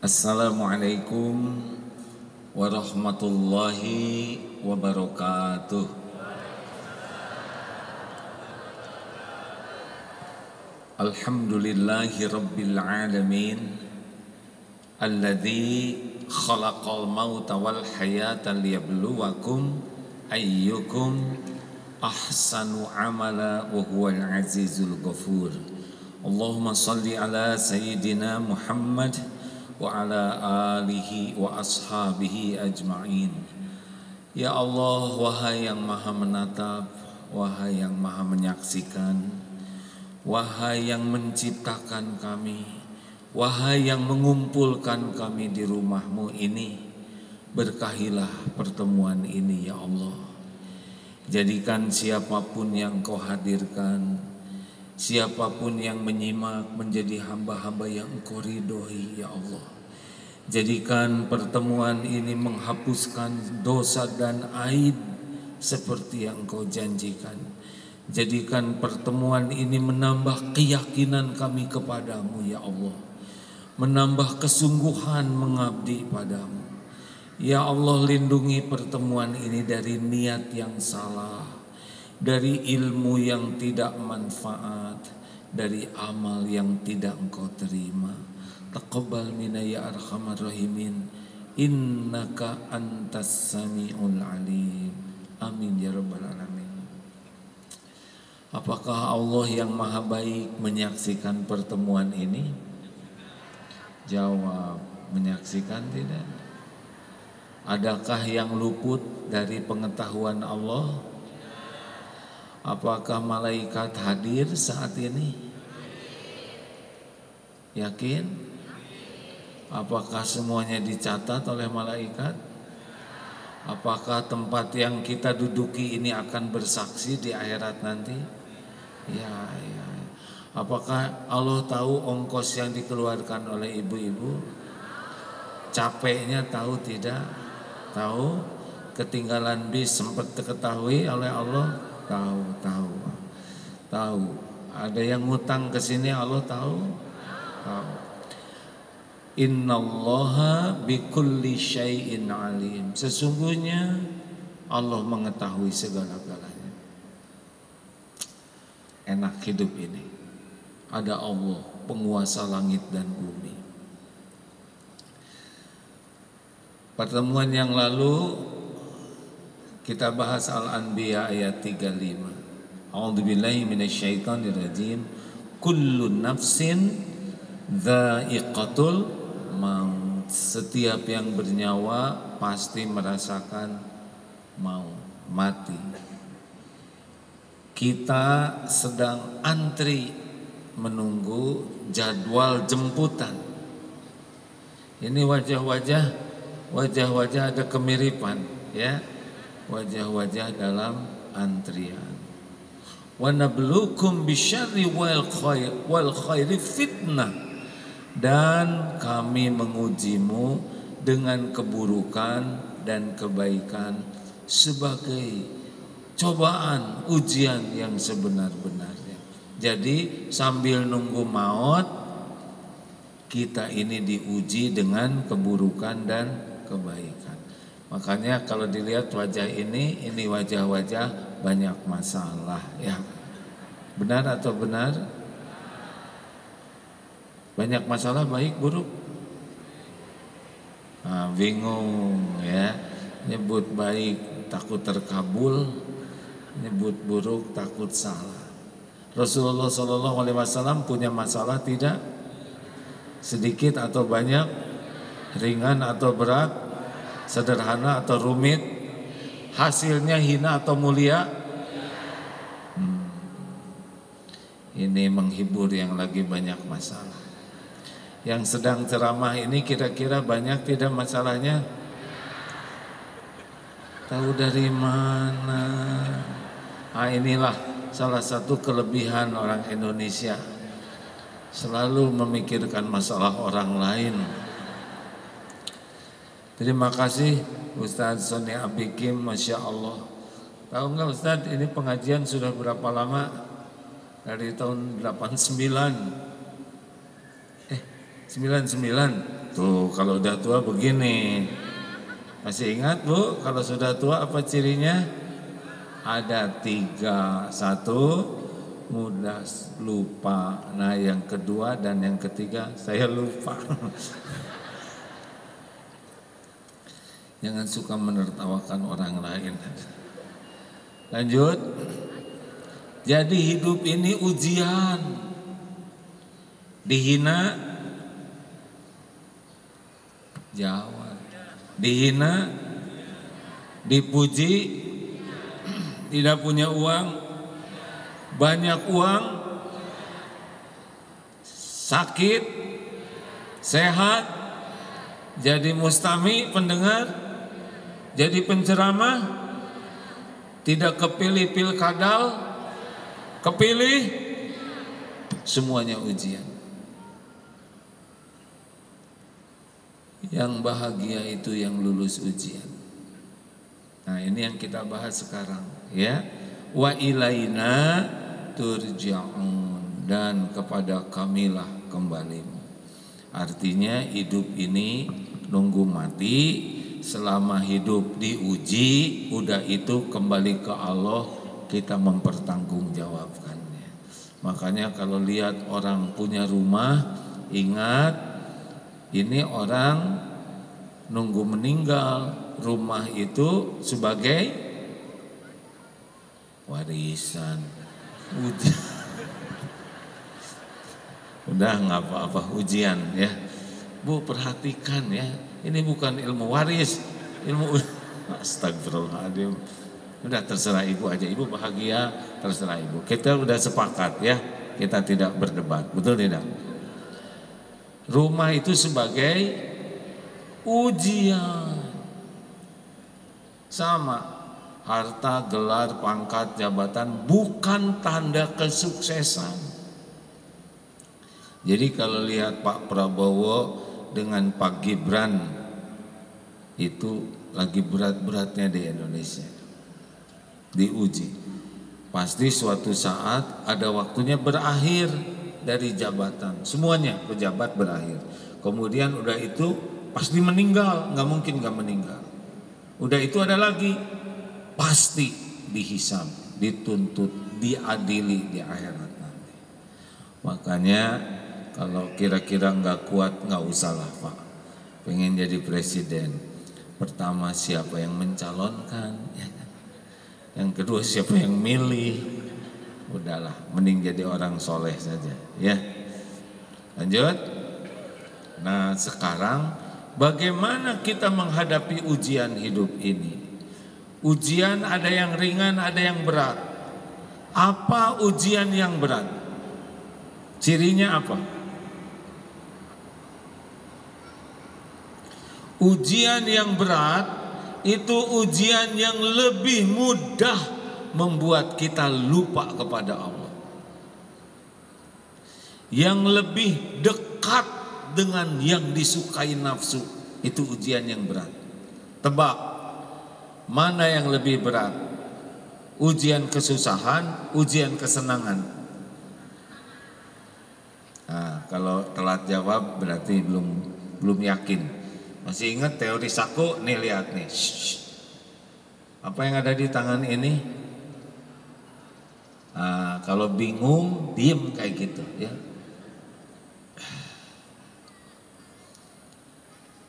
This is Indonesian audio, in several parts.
Assalamualaikum warahmatullahi wabarakatuh. Alhamdulillahi rabbil alamin alladzi khalaqal mauta wal hayata liyabluwakum ayyukum ahsanu amala wa huwal azizul ghafur. Allahumma salli ala sayyidina Muhammad wa ala alihi wa ashabihi ajma'in. Ya Allah, wahai yang maha menatap, wahai yang maha menyaksikan, wahai yang menciptakan kami, wahai yang mengumpulkan kami di rumah-Mu ini, berkahilah pertemuan ini ya Allah. Jadikan siapapun yang Kau hadirkan, siapapun yang menyimak menjadi hamba-hamba yang Engkau ridhoi ya Allah. Jadikan pertemuan ini menghapuskan dosa dan aib seperti yang Engkau janjikan. Jadikan pertemuan ini menambah keyakinan kami kepadamu ya Allah, menambah kesungguhan mengabdi padamu ya Allah. Lindungi pertemuan ini dari niat yang salah, dari ilmu yang tidak manfaat, dari amal yang tidak Engkau terima. Taqabbal minna ya arhamar rahimin, innaka antas sami'ul alim. Amin ya rabbal alamin. Apakah Allah yang maha baik menyaksikan pertemuan ini? Jawab, menyaksikan tidak? Adakah yang luput dari pengetahuan Allah? Apakah malaikat hadir saat ini? Yakin? Apakah semuanya dicatat oleh malaikat? Apakah tempat yang kita duduki ini akan bersaksi di akhirat nanti? Ya. Apakah Allah tahu ongkos yang dikeluarkan oleh ibu-ibu? Capeknya tahu tidak? Tahu? Ketinggalan bis sempat diketahui oleh Allah? Tahu. Ada yang ngutang ke sini Allah tahu? Tahu. Innallaha bikulli syai'in alim. Sesungguhnya Allah mengetahui segala-galanya. Enak hidup ini. Ada Allah, penguasa langit dan bumi. Pertemuan yang lalu kita bahas Al-Anbiya ayat 35. A'udzubillahi minasyaitonirrajim. Kullu nafsin dha'iqatul maut. Setiap yang bernyawa pasti merasakan maut, mati. Kita sedang antri menunggu jadwal jemputan. Ini wajah-wajah ada kemiripan ya. Wajah-wajah dalam antrian. Wa nabluukum bisyarri wal khairi fitnah. Dan kami mengujimu dengan keburukan dan kebaikan sebagai cobaan, ujian yang sebenar-benarnya. Jadi sambil nunggu maut, kita ini diuji dengan keburukan dan kebaikan. Makanya kalau dilihat wajah ini wajah-wajah banyak masalah ya. Benar atau benar? Banyak masalah, baik buruk? Bingung ya. Nyebut baik takut terkabul, nyebut buruk takut salah. Rasulullah SAW punya masalah tidak? Sedikit atau banyak? Ringan atau berat? Sederhana atau rumit? Hasilnya hina atau mulia? Ini menghibur yang lagi banyak masalah. Yang sedang ceramah ini kira-kira banyak tidak masalahnya? Tahu dari mana? Inilah salah satu kelebihan orang Indonesia, selalu memikirkan masalah orang lain. Terima kasih Ustadz Sony Abikim, Masya Allah. Tahu nggak Ustadz, ini pengajian sudah berapa lama? Dari tahun 99. 99 Tuh kalau udah tua begini. Masih ingat Bu, kalau sudah tua apa cirinya? Ada 3. 1, mudah lupa. Nah yang kedua dan yang ketiga saya lupa. Jangan suka menertawakan orang lain. Lanjut. Jadi hidup ini ujian. Dihina, jawab. Dihina, dipuji, tidak punya uang, banyak uang, sakit, sehat, jadi mustami pendengar, jadi penceramah, tidak kepilih pilkadal, kepilih, semuanya ujian. Yang bahagia itu yang lulus ujian. Nah ini yang kita bahas sekarang ya. Wa ilaina turja'un, dan kepada kamilah kembalimu. Artinya hidup ini nunggu mati. Selama hidup diuji, udah itu kembali ke Allah, kita mempertanggungjawabkannya. Makanya kalau lihat orang punya rumah, ingat ini orang nunggu meninggal, rumah itu sebagai warisan. Udah nggak apa-apa, ujian ya. Bu perhatikan ya, ini bukan ilmu waris, ilmu astagfirullahaladzim. Udah terserah ibu aja, ibu bahagia terserah ibu. Kita udah sepakat ya, kita tidak berdebat, betul tidak? Rumah itu sebagai ujian. Sama, harta, gelar, pangkat, jabatan bukan tanda kesuksesan. Jadi kalau lihat Pak Prabowo dengan Pak Gibran, itu lagi berat-beratnya di Indonesia, diuji. Pasti suatu saat ada waktunya berakhir dari jabatan, semuanya pejabat berakhir. Kemudian udah itu pasti meninggal, nggak mungkin nggak meninggal. Udah itu ada lagi, pasti dihisab, dituntut, diadili di akhirat nanti. Makanya kalau kira-kira nggak kuat, nggak usahlah Pak, pengen jadi presiden. Pertama siapa yang mencalonkan, ya kan? Yang kedua siapa yang milih. Udahlah, mending jadi orang soleh saja ya. Lanjut. Nah sekarang bagaimana kita menghadapi ujian hidup ini? Ujian ada yang ringan, ada yang berat. Apa ujian yang berat? Cirinya apa? Ujian yang berat itu ujian yang lebih mudah membuat kita lupa kepada Allah, yang lebih dekat dengan yang disukai nafsu. Itu ujian yang berat. Tebak, mana yang lebih berat? Ujian kesusahan, ujian kesenangan? Nah, kalau telat jawab berarti belum yakin. Masih ingat teori Saku? Nih lihat nih. Apa yang ada di tangan ini? Nah, kalau bingung, diem kayak gitu ya.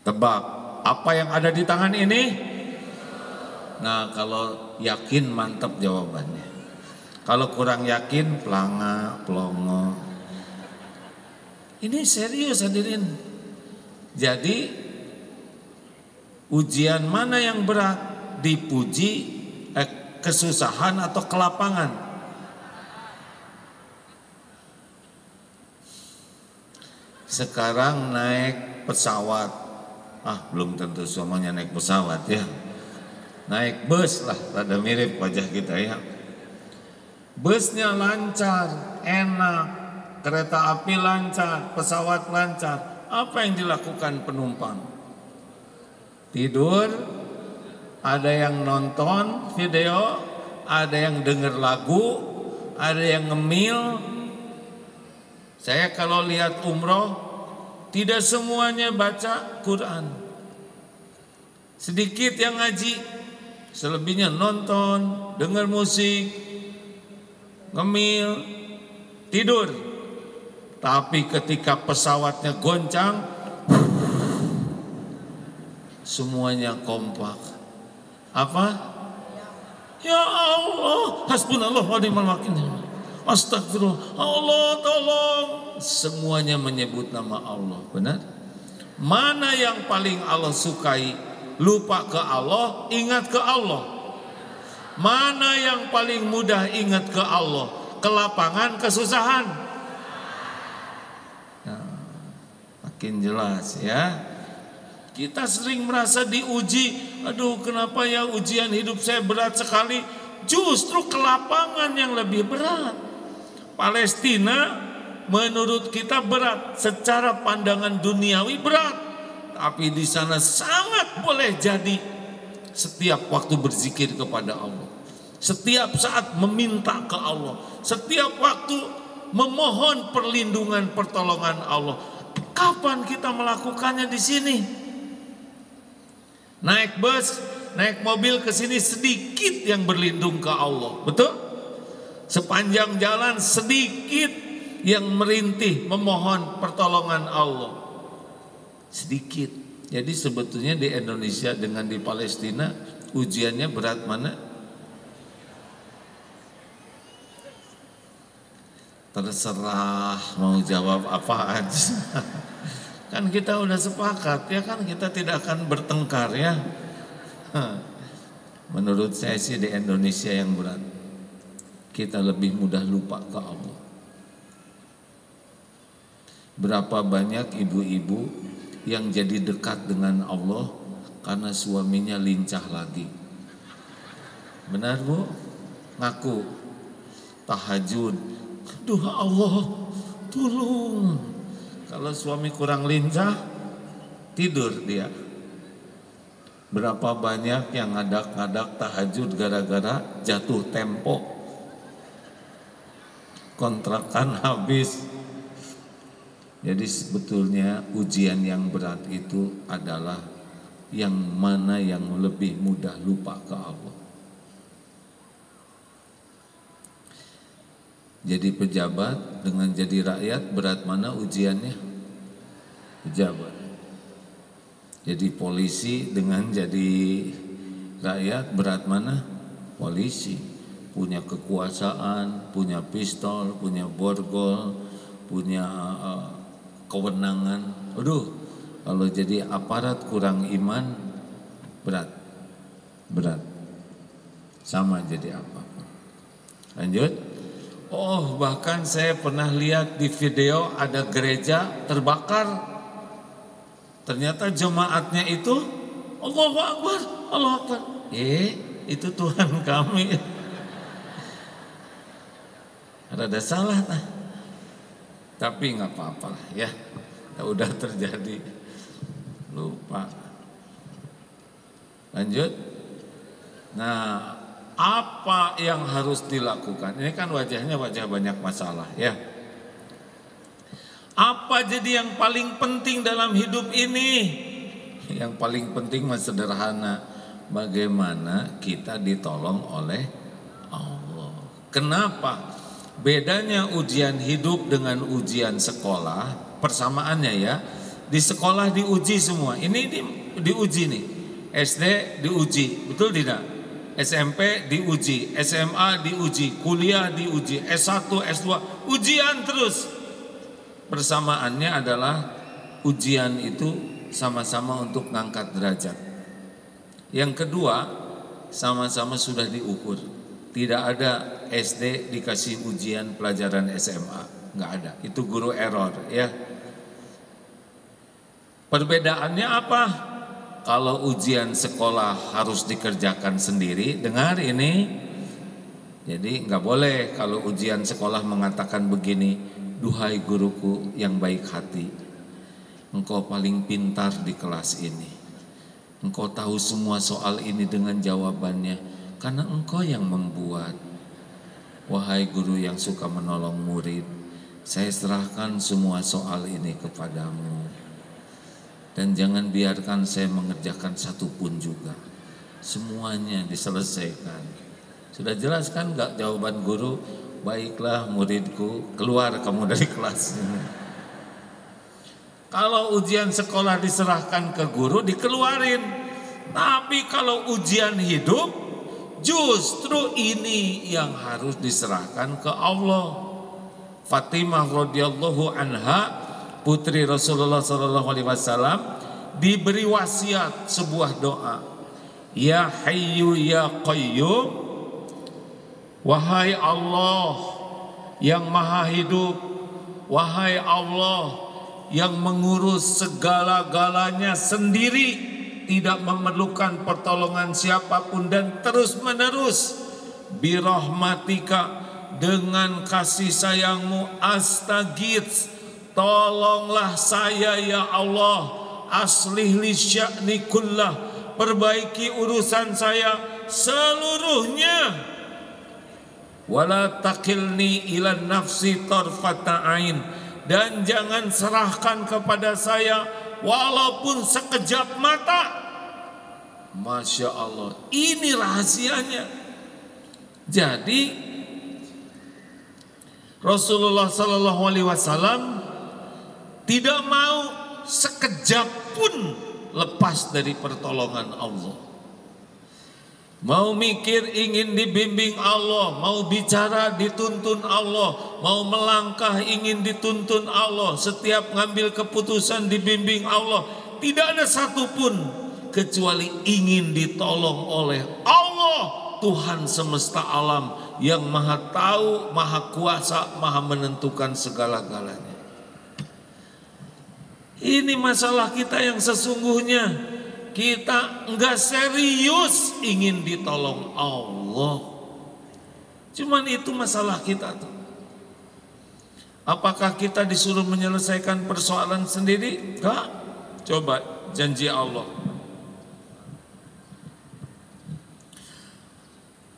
Tebak, apa yang ada di tangan ini? Nah, kalau yakin mantap jawabannya. Kalau kurang yakin, pelanga, pelongo. Ini serius hadirin. Jadi, ujian mana yang berat? Dipuji, kesusahan atau kelapangan? Sekarang naik pesawat, belum tentu semuanya naik pesawat ya. Naik bus lah, rada mirip wajah kita ya. Busnya lancar, enak, kereta api lancar, pesawat lancar. Apa yang dilakukan penumpang? Tidur, ada yang nonton video, ada yang denger lagu, ada yang ngemil. Saya kalau lihat umroh Tidak semuanya baca Quran. Sedikit yang ngaji, selebihnya nonton, dengar musik, ngemil, tidur. Tapi ketika pesawatnya goncang, semuanya kompak. Apa? Ya Allah, hasbunallah wa ni'mal wakil. Astagfirullah, Allah tolong. Semuanya menyebut nama Allah. Benar? Mana yang paling Allah sukai? Lupa ke Allah, ingat ke Allah. Mana yang paling mudah ingat ke Allah? Kelapangan, kesusahan. Nah, makin jelas ya. Kita sering merasa diuji. Aduh, kenapa ya ujian hidup saya berat sekali? Justru kelapangan yang lebih berat. Palestina menurut kita berat, secara pandangan duniawi berat. Tapi di sana sangat boleh jadi setiap waktu berzikir kepada Allah, setiap saat meminta ke Allah, setiap waktu memohon perlindungan pertolongan Allah. Kapan kita melakukannya di sini? Naik bus, naik mobil ke sini sedikit yang berlindung ke Allah, betul? Sepanjang jalan sedikit yang merintih memohon pertolongan Allah. Sedikit. Jadi sebetulnya di Indonesia dengan di Palestina ujiannya berat mana? Terserah mau jawab apa aja. Kan kita udah sepakat ya kan, kita tidak akan bertengkar ya. Menurut saya sih di Indonesia yang berat. Kita lebih mudah lupa ke Allah. Berapa banyak ibu-ibu yang jadi dekat dengan Allah karena suaminya lincah lagi. Benar Bu? Ngaku tahajud, doa Allah tolong. Kalau suami kurang lincah, tidur dia. Berapa banyak yang ngadak-ngadak tahajud gara-gara jatuh tempo, kontrakan habis. Jadi sebetulnya ujian yang berat itu adalah yang mana yang lebih mudah lupa ke Allah. Jadi pejabat dengan jadi rakyat berat mana ujiannya? Pejabat. Jadi polisi dengan jadi rakyat berat mana? Polisi. Punya kekuasaan, punya pistol, punya borgol, punya kewenangan. Aduh, kalau jadi aparat kurang iman berat. Sama jadi apa? Lanjut. Oh, bahkan saya pernah lihat di video ada gereja terbakar. Ternyata jemaatnya itu Allahu Akbar, Allahu Akbar. Itu Tuhan kami. Rada salah nah. Tapi nggak apa-apa ya, udah terjadi, lupa. Lanjut. Nah, apa yang harus dilakukan? Ini kan wajahnya wajah banyak masalah ya. Apa jadi yang paling penting dalam hidup ini? Yang paling penting mah sederhana, bagaimana kita ditolong oleh Allah. Kenapa? Bedanya ujian hidup dengan ujian sekolah, persamaannya ya. Di sekolah diuji semua. Ini diuji nih. SD diuji, betul tidak? SMP diuji, SMA diuji, kuliah diuji, S1, S2, ujian terus. Persamaannya adalah ujian itu sama-sama untuk ngangkat derajat. Yang kedua, sama-sama sudah diukur. Tidak ada SD dikasih ujian pelajaran SMA, nggak ada. Itu guru error ya. Perbedaannya apa? Kalau ujian sekolah harus dikerjakan sendiri, dengar ini. Jadi nggak boleh kalau ujian sekolah mengatakan begini, duhai guruku yang baik hati, engkau paling pintar di kelas ini. Engkau tahu semua soal ini dengan jawabannya. Karena engkau yang membuat. Wahai guru yang suka menolong murid, saya serahkan semua soal ini kepadamu. Dan jangan biarkan saya mengerjakan satu pun juga. Semuanya diselesaikan. Sudah jelas kan enggak jawaban guru? Baiklah muridku, keluar kamu dari kelas. Kalau ujian sekolah diserahkan ke guru, dikeluarin. Tapi kalau ujian hidup, justru ini yang harus diserahkan ke Allah. Fatimah radhiyallahu anha, putri Rasulullah sallallahu alaihi wasallam, diberi wasiat sebuah doa. Ya Hayyu ya Qayyum, wahai Allah yang maha hidup, wahai Allah yang mengurus segala-galanya sendiri, tidak memerlukan pertolongan siapapun dan terus menerus, birahmatika, dengan kasih sayangmu, astaghits, tolonglah saya ya Allah, aslih li sya'ni kullah, perbaiki urusan saya seluruhnya, wala takilni ila nafsi tarfata ain, dan jangan serahkan kepada saya walaupun sekejap mata. Masya Allah, ini rahasianya. Jadi Rasulullah sallallahu alaihi wasallam tidak mau sekejap pun lepas dari pertolongan Allah. Mau mikir ingin dibimbing Allah, mau bicara dituntun Allah, mau melangkah ingin dituntun Allah, setiap ngambil keputusan dibimbing Allah. Tidak ada satupun kecuali ingin ditolong oleh Allah, Tuhan semesta alam yang maha tahu, maha kuasa, maha menentukan segala-galanya. Ini masalah kita yang sesungguhnya. Kita enggak serius ingin ditolong Allah. Cuman itu masalah kita tuh. Apakah kita disuruh menyelesaikan persoalan sendiri? Enggak. Coba janji Allah.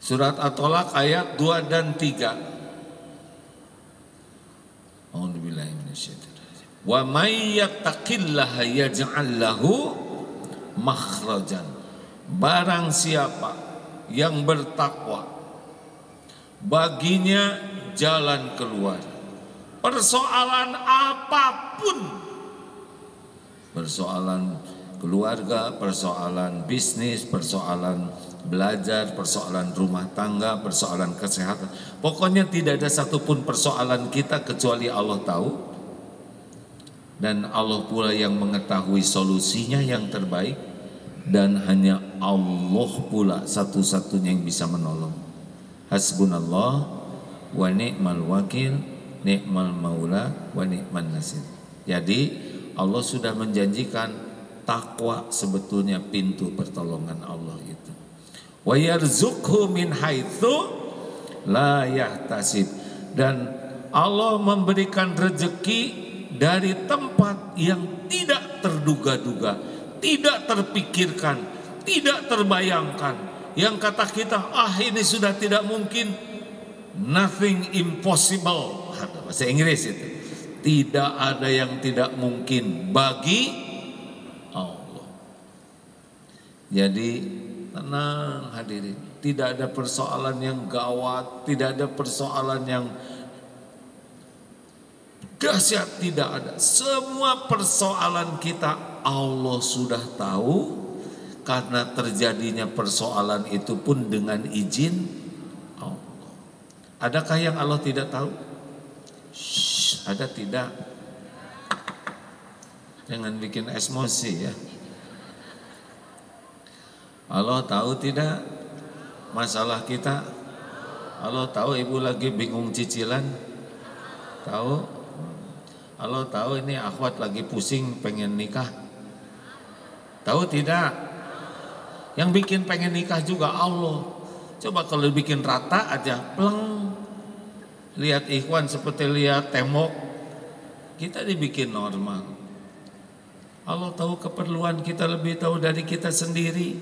Surat At-Tolak ayat 2 dan 3. A'udzubillahi minasyaitonir rajim. Wa may yattaqillaha yaj'al lahu makhrajan. Barang siapa yang bertakwa, baginya jalan keluar. Persoalan apapun, persoalan keluarga, persoalan bisnis, persoalan belajar, persoalan rumah tangga, persoalan kesehatan, pokoknya tidak ada satupun persoalan kita kecuali Allah tahu. Dan Allah pula yang mengetahui solusinya yang terbaik, dan hanya Allah pula satu-satunya yang bisa menolong. Hasbunallah wa ni'mal wakil, ni'mal maula wa ni'man nasir. Jadi Allah sudah menjanjikan takwa sebetulnya pintu pertolongan Allah itu. Wa yarzuqhu min haitsu la yahtasib, dan Allah memberikan rezeki dari tempat yang tidak terduga-duga, tidak terpikirkan, tidak terbayangkan. Yang kata kita, ini sudah tidak mungkin, nothing impossible, bahasa Inggris itu. Tidak ada yang tidak mungkin bagi Allah. Jadi tenang hadirin, tidak ada persoalan yang gawat, tidak ada persoalan yang dahsyat, tidak ada. Semua persoalan kita Allah sudah tahu, karena terjadinya persoalan itu pun dengan izin Allah. Adakah yang Allah tidak tahu? Ada tidak? Jangan bikin emosi ya. Allah tahu tidak masalah kita? Allah tahu ibu lagi bingung cicilan? Tahu? Allah tahu ini akhwat lagi pusing pengen nikah. Tahu tidak? Yang bikin pengen nikah juga Allah. Coba kalau bikin rata aja, pleng. Lihat ikhwan seperti lihat tembok. Kita dibikin normal. Allah tahu keperluan kita lebih tahu dari kita sendiri.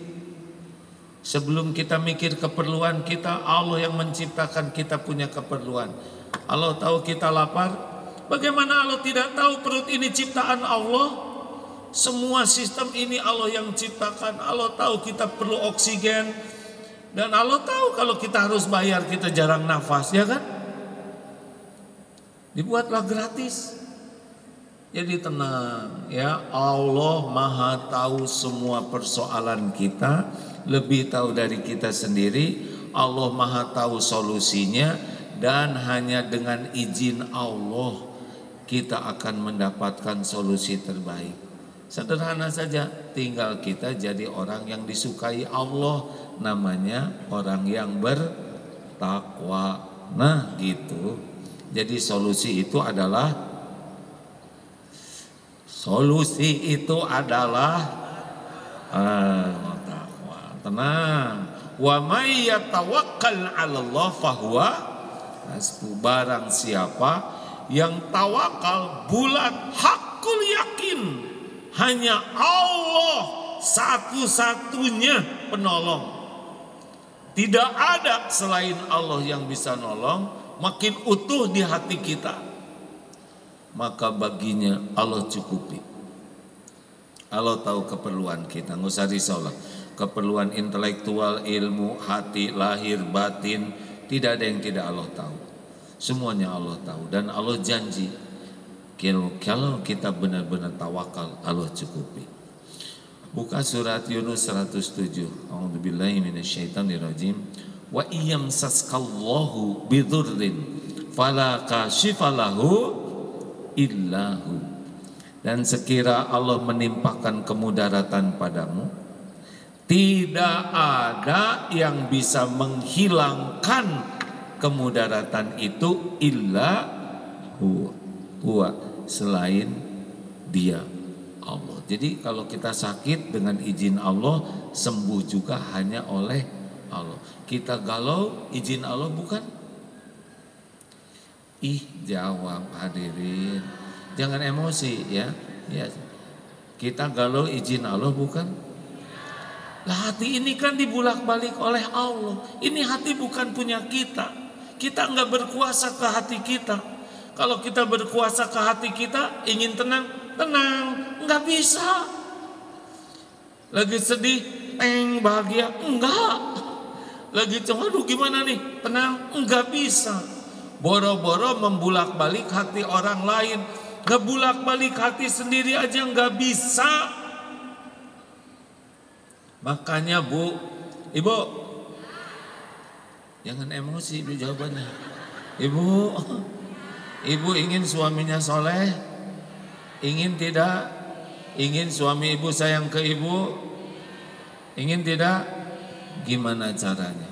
Sebelum kita mikir keperluan kita, Allah yang menciptakan kita punya keperluan. Allah tahu kita lapar. Bagaimana Allah tidak tahu perut ini ciptaan Allah? Semua sistem ini Allah yang ciptakan. Allah tahu kita perlu oksigen, dan Allah tahu kalau kita harus bayar, kita jarang nafas, ya kan? Dibuatlah gratis. Jadi tenang ya, Allah Maha tahu semua persoalan kita, lebih tahu dari kita sendiri. Allah Maha tahu solusinya, dan hanya dengan izin Allah kita akan mendapatkan solusi terbaik. Sederhana saja, tinggal kita jadi orang yang disukai Allah, namanya orang yang bertakwa. Nah gitu. Jadi solusi itu adalah takwa. Tenang. Wa may yatawakkal 'alallah fahuwa hasbuh. Barang siapa yang tawakal bulat, hakul yakin, hanya Allah satu-satunya penolong. Tidak ada selain Allah yang bisa nolong. Makin utuh di hati kita, maka baginya Allah cukupi. Allah tahu keperluan kita, nggak usah risaulah. Keperluan intelektual, ilmu, hati, lahir, batin, tidak ada yang tidak Allah tahu. Semuanya Allah tahu, dan Allah janji kalau kita benar-benar tawakal, Allah cukupi. Buka surat Yunus 107. A'udzubillahi minasyaitonirrajim. Wa iyamsaskallahu bidurrin fala kashifalahu illahu. Dan sekira Allah menimpakan kemudaratan padamu, tidak ada yang bisa menghilangkan kemudaratan itu illa huwa, selain Dia, Allah. Jadi kalau kita sakit, dengan izin Allah sembuh juga hanya oleh Allah. Kita galau, izin Allah bukan? Jawab hadirin, jangan emosi ya. Kita galau, izin Allah bukan? Lah hati ini kan dibulak-balik oleh Allah. Ini hati bukan punya kita. Kita enggak berkuasa ke hati kita. Kalau kita berkuasa ke hati kita, ingin tenang, enggak bisa. Lagi sedih, bahagia, enggak. Lagi aduh gimana nih, tenang, enggak bisa. Boro-boro membulak-balik hati orang lain, ngebulak-balik hati sendiri aja enggak bisa. Makanya Bu, Ibu, jangan emosi Ibu jawabannya. Ibu ingin suaminya soleh? Ingin tidak? Ingin suami Ibu sayang ke Ibu? Ingin tidak? Gimana caranya?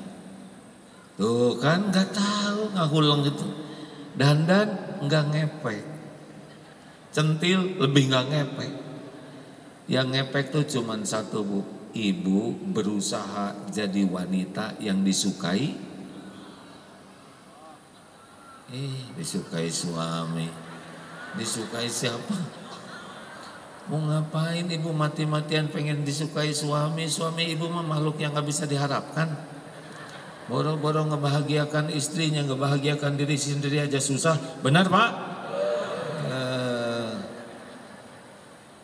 Tuh kan nggak tahu, nggak hulang gitu. Dandan nggak ngepek, centil lebih nggak ngepek. Yang ngepek tuh cuman satu Bu, Ibu berusaha jadi wanita yang disukai. Disukai suami, disukai siapa? Mau ngapain Ibu mati-matian pengen disukai suami? Suami Ibu mah makhluk yang gak bisa diharapkan. Boro-boro ngebahagiakan istrinya, ngebahagiakan diri sendiri aja susah. Benar Pak?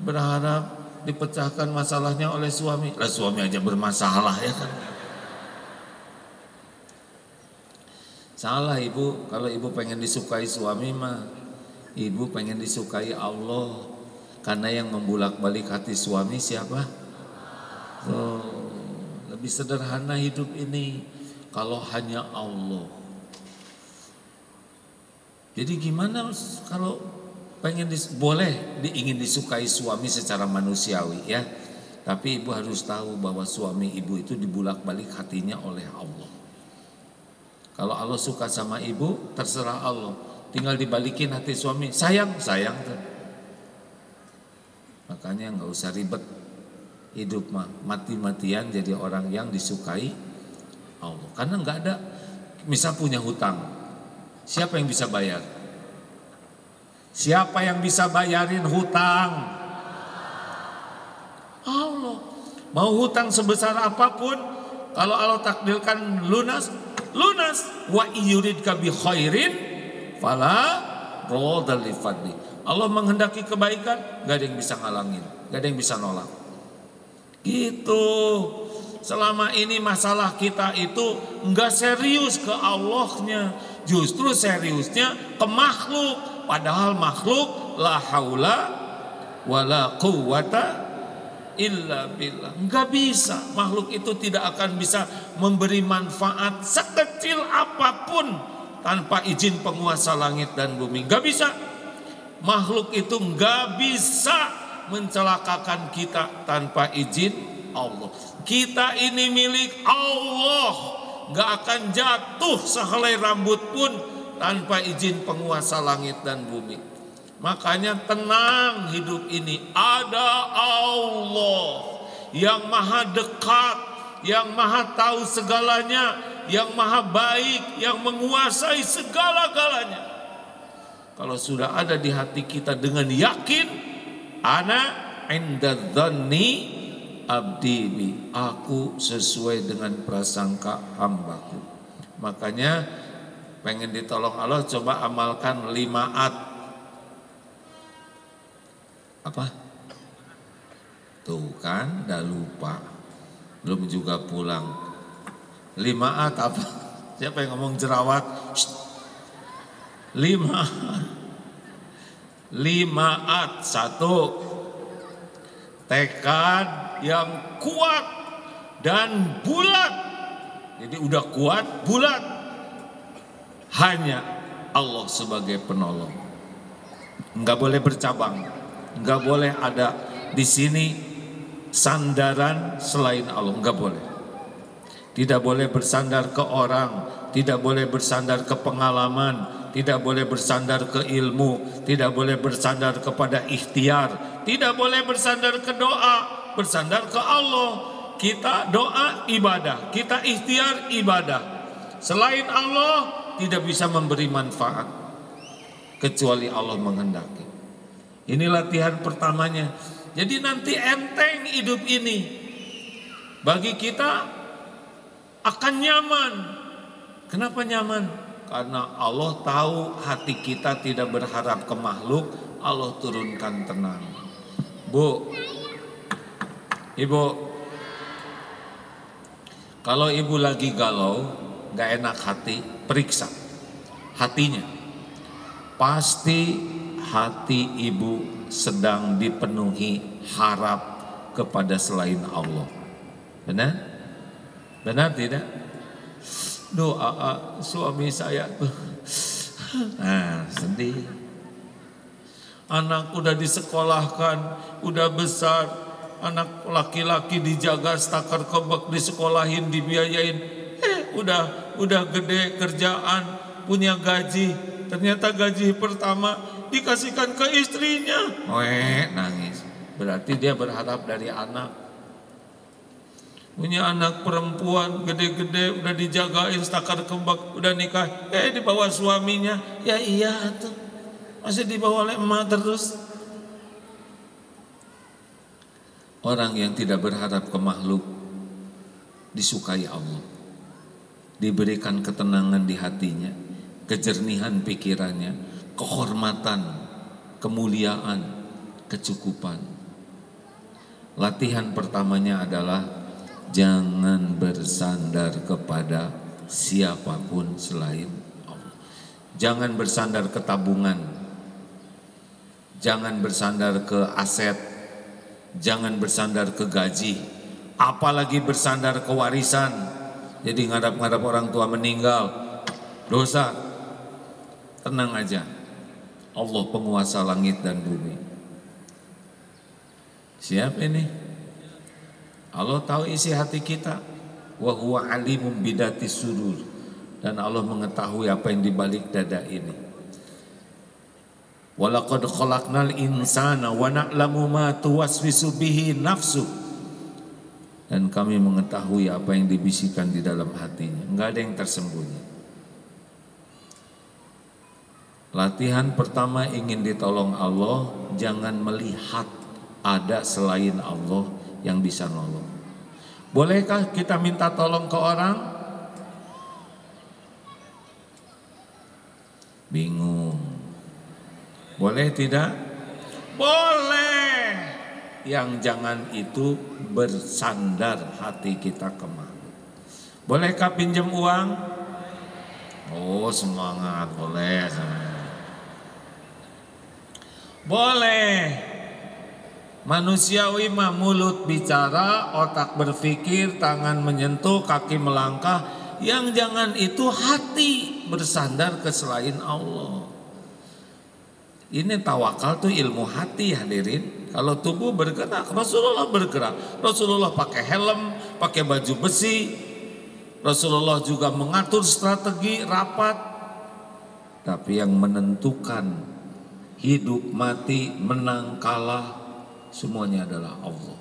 Berharap dipecahkan masalahnya oleh suami. Lah suami aja bermasalah ya kan. Salah Ibu, kalau Ibu pengen disukai suami mah, Ibu pengen disukai Allah. Karena yang membulak-balik hati suami siapa? Lebih sederhana hidup ini kalau hanya Allah. Jadi gimana kalau pengen boleh ingin disukai suami secara manusiawi ya. Tapi Ibu harus tahu bahwa suami Ibu itu dibulak-balik hatinya oleh Allah. Kalau Allah suka sama Ibu, terserah Allah. Tinggal dibalikin hati suami, sayang tuh. Makanya nggak usah ribet hidup mah, mati-matian jadi orang yang disukai Allah. Karena nggak ada, misal punya hutang, siapa yang bisa bayar? Siapa yang bisa bayarin hutang? Allah. Mau hutang sebesar apapun, kalau Allah takdirkan lunas. Wa yuridka bi khairin fala arada li fadli. Allah menghendaki kebaikan, gak ada yang bisa ngalangin, gak ada yang bisa nolak. Gitu. Selama ini masalah kita itu enggak serius ke Allahnya, justru seriusnya ke makhluk. Padahal makhluk la haula wala quwata illa billah. Enggak bisa, makhluk itu tidak akan bisa memberi manfaat sekecil apapun tanpa izin penguasa langit dan bumi. Enggak bisa. Makhluk itu enggak bisa mencelakakan kita tanpa izin Allah. Kita ini milik Allah, gak akan jatuh sehelai rambut pun tanpa izin penguasa langit dan bumi. Makanya tenang hidup ini, ada Allah yang maha dekat, yang maha tahu segalanya, yang maha baik, yang menguasai segala-galanya. Kalau sudah ada di hati kita dengan yakin, ana inda dhanni abdi bi, aku sesuai dengan prasangka hambaku. Makanya pengen ditolong Allah, coba amalkan 5 apa? Tuh kan, dah lupa, belum juga pulang. 5 apa? Siapa yang ngomong jerawat? 5 1, tekad yang kuat dan bulat. Jadi udah kuat, bulat, hanya Allah sebagai penolong. Enggak boleh bercabang, enggak boleh ada di sini sandaran selain Allah, enggak boleh. Tidak boleh bersandar ke orang, tidak boleh bersandar ke pengalaman, tidak boleh bersandar ke ilmu, tidak boleh bersandar kepada ikhtiar, tidak boleh bersandar ke doa. Bersandar ke Allah. Kita doa ibadah, kita ikhtiar ibadah. Selain Allah tidak bisa memberi manfaat kecuali Allah menghendaki. Ini latihan pertamanya. Jadi nanti enteng hidup ini. Bagi kita akan nyaman. Kenapa nyaman? Karena Allah tahu hati kita tidak berharap ke makhluk, Allah turunkan tenang. Bu, Ibu, kalau ibu lagi galau, gak enak hati, periksa hatinya. Pasti hati ibu sedang dipenuhi harap kepada selain Allah. Benar? Benar tidak? Doa suami saya tuh, sedih. Anak udah disekolahkan, udah besar. Anak laki-laki dijaga stakar kebak, disekolahin, dibiayain. Udah gede kerjaan, punya gaji. Ternyata gaji pertama dikasihkan ke istrinya. Nangis. Berarti dia berharap dari anak. Punya anak perempuan gede-gede, udah dijagain stakar kebak, udah nikah. Dibawa suaminya. Ya iya tuh, masih dibawa oleh emak terus. Orang yang tidak berharap ke makhluk disukai Allah, diberikan ketenangan di hatinya, kejernihan pikirannya, kehormatan, kemuliaan, kecukupan. Latihan pertamanya adalah jangan bersandar kepada siapapun selain Allah. Jangan bersandar ke tabungan, jangan bersandar ke aset, jangan bersandar ke gaji, apalagi bersandar ke warisan. Jadi ngadap-ngadap orang tua meninggal, dosa. Tenang aja, Allah penguasa langit dan bumi. Siap ini? Allah tahu isi hati kita. Wa huwa alimum bidati sudur. Dan Allah mengetahui apa yang dibalik dada ini. Walaqad khalaqnal insana wa na'lamu ma tuwaswisu bihi nafsu. Dan kami mengetahui apa yang dibisikkan di dalam hatinya. Enggak ada yang tersembunyi. Latihan pertama ingin ditolong Allah, jangan melihat ada selain Allah yang bisa nolong. Bolehkah kita minta tolong ke orang? Bingung. Boleh tidak? Boleh. Yang jangan itu bersandar hati kita ke makhluk. Bolehkah pinjam uang? Oh, semangat, boleh. Boleh. Manusiawi mah mulut bicara, otak berpikir, tangan menyentuh, kaki melangkah. Yang jangan itu hati bersandar ke selain Allah. Ini tawakal tuh ilmu hati, hadirin. Kalau tubuh bergerak, Rasulullah bergerak. Rasulullah pakai helm, pakai baju besi. Rasulullah juga mengatur strategi rapat. Tapi yang menentukan hidup mati, menang kalah, semuanya adalah Allah.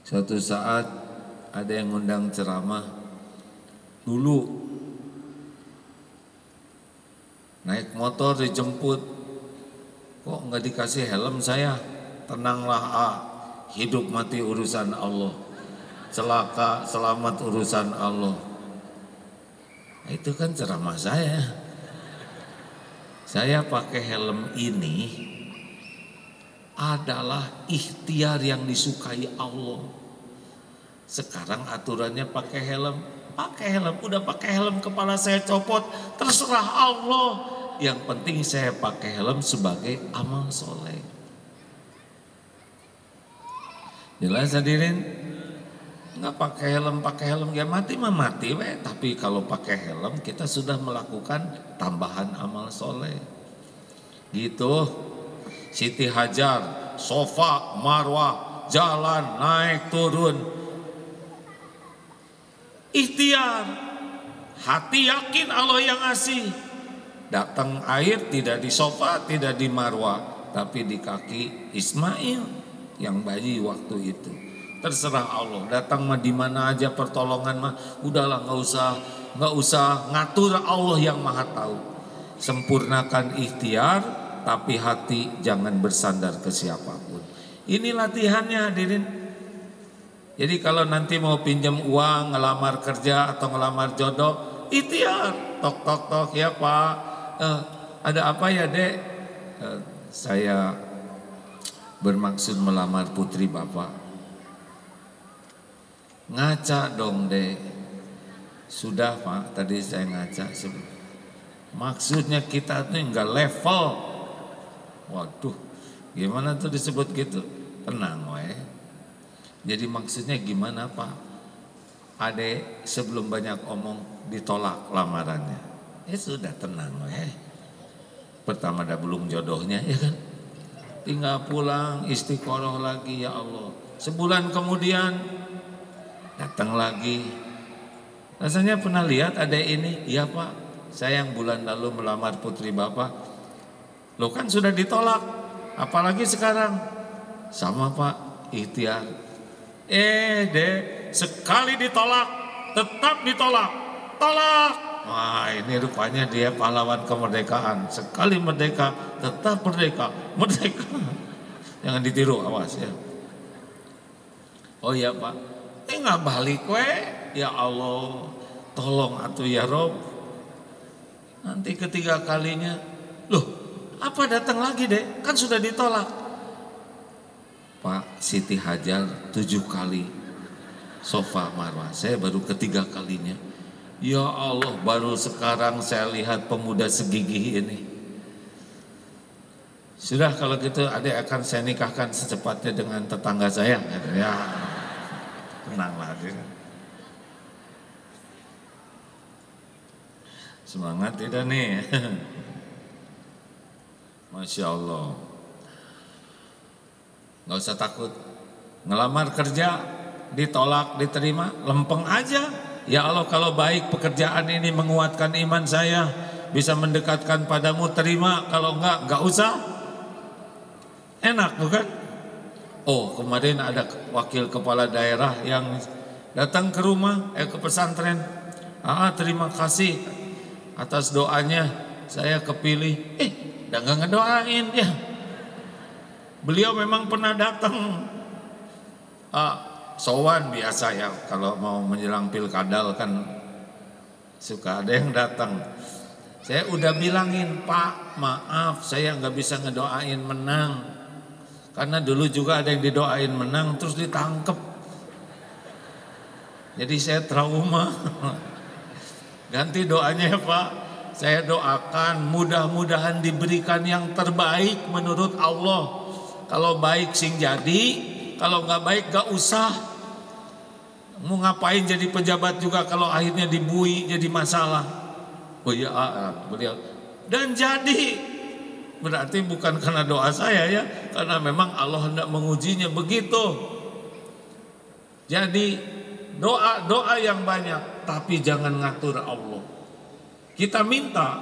Suatu saat ada yang ngundang ceramah. Dulu naik motor dijemput, kok nggak dikasih helm saya? Tenanglah, hidup mati urusan Allah, celaka selamat urusan Allah. Nah, itu kan ceramah saya. Saya pakai helm ini adalah ikhtiar yang disukai Allah. Sekarang aturannya pakai helm. Udah pakai helm, kepala saya copot, terserah Allah. Yang penting saya pakai helm sebagai amal soleh. Jelas hadirin? Nggak pakai helm ya mati mah mati weh. Tapi kalau pakai helm kita sudah melakukan tambahan amal soleh. Gitu. Siti Hajar, Sofa, Marwah, jalan naik turun. Ikhtiar, hati yakin Allah yang ngasih. Datang air tidak di Sofa, tidak di Marwah, tapi di kaki Ismail yang bayi waktu itu. Terserah Allah. Datang mah di mana aja pertolongan mah, udahlah nggak usah ngatur, Allah yang maha tahu. Sempurnakan ikhtiar, tapi hati jangan bersandar ke siapapun. Ini latihannya hadirin. Jadi kalau nanti mau pinjam uang, ngelamar kerja atau ngelamar jodoh, ikhtiar, tok ya Pak, ada apa ya Dek? Saya bermaksud melamar putri Bapak. Ngaca dong Dek. Sudah Pak, tadi saya ngaca. Maksudnya kita tuh enggak level. Waduh, gimana tuh disebut gitu? Tenang weh. Jadi maksudnya gimana Pak? Adek sebelum banyak omong ditolak lamarannya. Ya sudah tenang weh. Pertama dah belum jodohnya ya kan. Tinggal pulang istiqoroh lagi ya Allah. Sebulan kemudian datang lagi. Rasanya pernah lihat adek ini? Iya Pak. Saya yang bulan lalu melamar putri Bapak. Loh kan sudah ditolak. Apalagi sekarang. Sama Pak, ikhtiar. Dek, sekali ditolak, tetap ditolak. Tolak. Wah, ini rupanya dia pahlawan kemerdekaan. Sekali merdeka, tetap merdeka. Merdeka. Jangan ditiru, awas ya. Oh iya Pak, nggak balik weh. Ya Allah, tolong atuh ya Rob. Nanti ketiga kalinya, loh, apa datang lagi Dek? Kan sudah ditolak. Pak, Siti Hajar 7 kali Sofa Marwah, saya baru ketiga kalinya. Ya Allah, baru sekarang saya lihat pemuda segigih ini. Sudah kalau gitu adik akan saya nikahkan secepatnya dengan tetangga saya. Ya, tenanglah adik. Semangat tidak nih? Masya Allah. Gak usah takut. Ngelamar kerja ditolak, diterima, lempeng aja. Ya Allah, kalau baik pekerjaan ini menguatkan iman saya, bisa mendekatkan padamu, terima. Kalau enggak usah. Enak bukan? Oh, kemarin ada wakil kepala daerah yang datang ke rumah, ke pesantren. Terima kasih atas doanya, saya kepilih. Udah gak ngedoain ya. Beliau memang pernah datang. Sowan biasa ya, kalau mau menjelang pilkada kan suka ada yang datang. Saya udah bilangin, Pak, maaf saya nggak bisa ngedoain menang. Karena dulu juga ada yang didoain menang terus ditangkep. Jadi saya trauma. Ganti doanya ya Pak. Saya doakan mudah-mudahan diberikan yang terbaik menurut Allah. Kalau baik sing jadi, kalau nggak baik nggak usah. Mau ngapain jadi pejabat juga kalau akhirnya dibui jadi masalah. Oh iya, beliau. Dan jadi berarti bukan karena doa saya ya, karena memang Allah hendak mengujinya begitu. Jadi doa yang banyak, tapi jangan ngatur Allah. Kita minta,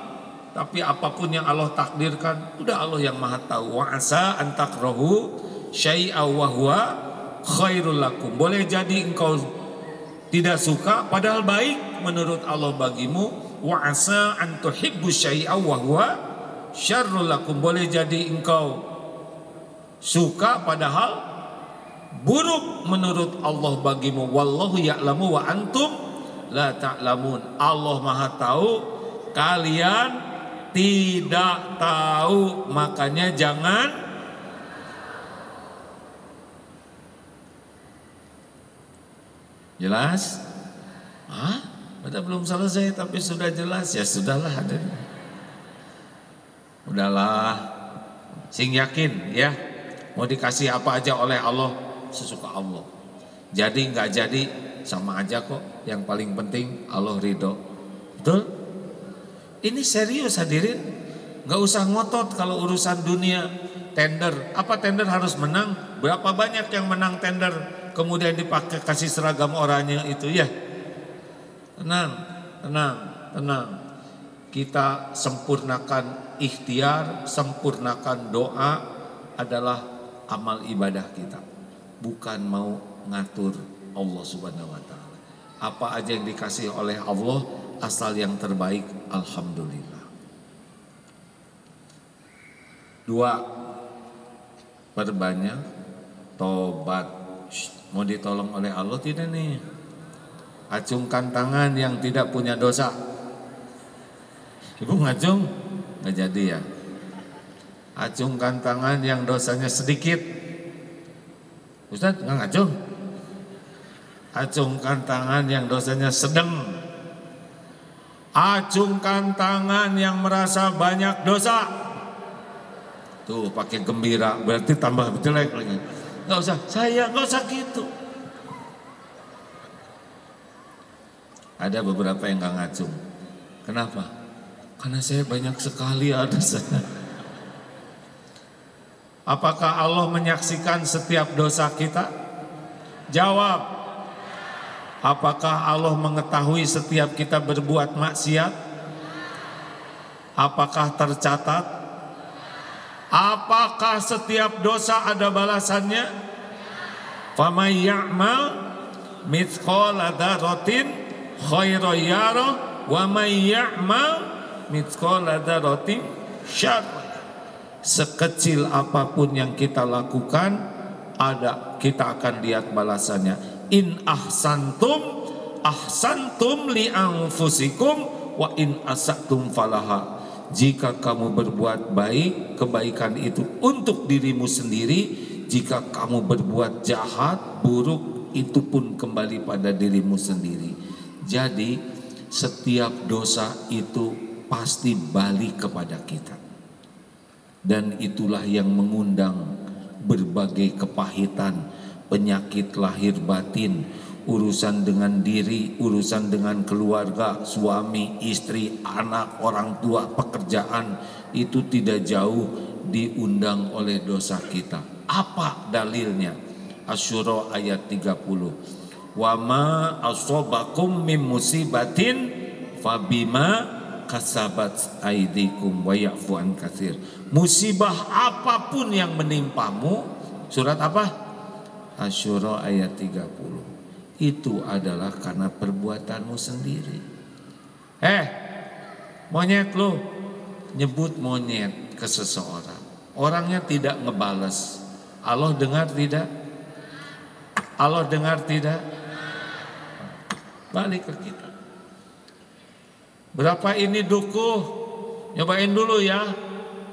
tapi apapun yang Allah takdirkan, udah Allah yang maha tahu. Wa asa an takrahu syai'a wa huwa khairul lakum. Boleh jadi engkau tidak suka padahal baik menurut Allah bagimu. Wa asa an tuhibbu syai'a wa huwa syarrul lakum. Boleh jadi engkau suka padahal buruk menurut Allah bagimu. Wallahu ya'lamu wa antum la ta'lamun. Allah Maha tahu, kalian tidak tahu, makanya jangan. Jelas? Padahal belum selesai tapi sudah jelas. Ya sudahlah, udahlah, sing yakin ya, mau dikasih apa aja oleh Allah sesuka Allah. Jadi nggak jadi sama aja kok. Yang paling penting Allah ridho. Betul? Ini serius hadirin. Nggak usah ngotot kalau urusan dunia. Tender, apa tender harus menang? Berapa banyak yang menang tender kemudian dipakai kasih seragam oranye itu ya? Tenang, tenang, tenang. Kita sempurnakan ikhtiar, sempurnakan doa adalah amal ibadah kita. Bukan mau ngatur Allah Subhanahu wa taala. Apa aja yang dikasih oleh Allah asal yang terbaik, alhamdulillah. 2, perbanyak tobat. Mau ditolong oleh Allah tidak nih? Acungkan tangan yang tidak punya dosa. Ibu ngacung? Nggak jadi ya. Acungkan tangan yang dosanya sedikit. Ustaz nggak ngacung? Acungkan tangan yang dosanya sedang. Acungkan tangan yang merasa banyak dosa. Tuh pakai gembira, berarti tambah jelek lagi. Nggak usah, saya nggak usah gitu. Ada beberapa yang nggak ngacung. Kenapa? Karena saya banyak sekali ada saya. Apakah Allah menyaksikan setiap dosa kita? Jawab. Apakah Allah mengetahui setiap kita berbuat maksiat? Apakah tercatat? Apakah setiap dosa ada balasannya? Faman ya'mal mithqala dzarratin khairan yarah wa man ya'mal mithqala dzarratin syarran. Sekecil apapun yang kita lakukan, kita akan lihat balasannya. In ahsantum ahsantum li anfusikum wa in asatum falaha. Jika kamu berbuat baik, kebaikan itu untuk dirimu sendiri. Jika kamu berbuat jahat, buruk, itu pun kembali pada dirimu sendiri. Jadi setiap dosa itu pasti balik kepada kita. Dan itulah yang mengundang berbagai kepahitan, penyakit lahir batin, urusan dengan diri, urusan dengan keluarga, suami, istri, anak, orang tua, pekerjaan. Itu tidak jauh diundang oleh dosa kita. Apa dalilnya? Asy-Syura ayat 30. Wa ma asobakum min musibatin fabima kasabat aidikum wa ya'fu an katsir. Musibah apapun yang menimpamu, surat apa? Asy-Syura ayat 30. Itu adalah karena perbuatanmu sendiri. Monyet lo nyebut monyet ke seseorang, orangnya tidak ngebales. Allah dengar tidak? Allah dengar tidak? Balik ke kita. Berapa ini dukuh? Nyobain dulu ya.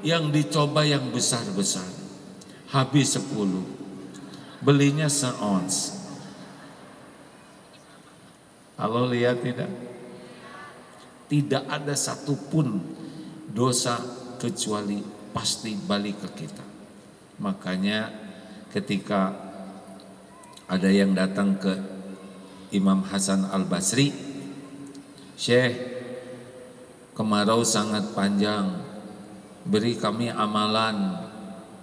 Yang dicoba yang besar-besar. Habis 10. Belinya seons. Allah lihat tidak? Tidak ada satupun dosa kecuali pasti balik ke kita. Makanya ketika ada yang datang ke Imam Hasan Al-Basri, Syekh, kemarau sangat panjang, beri kami amalan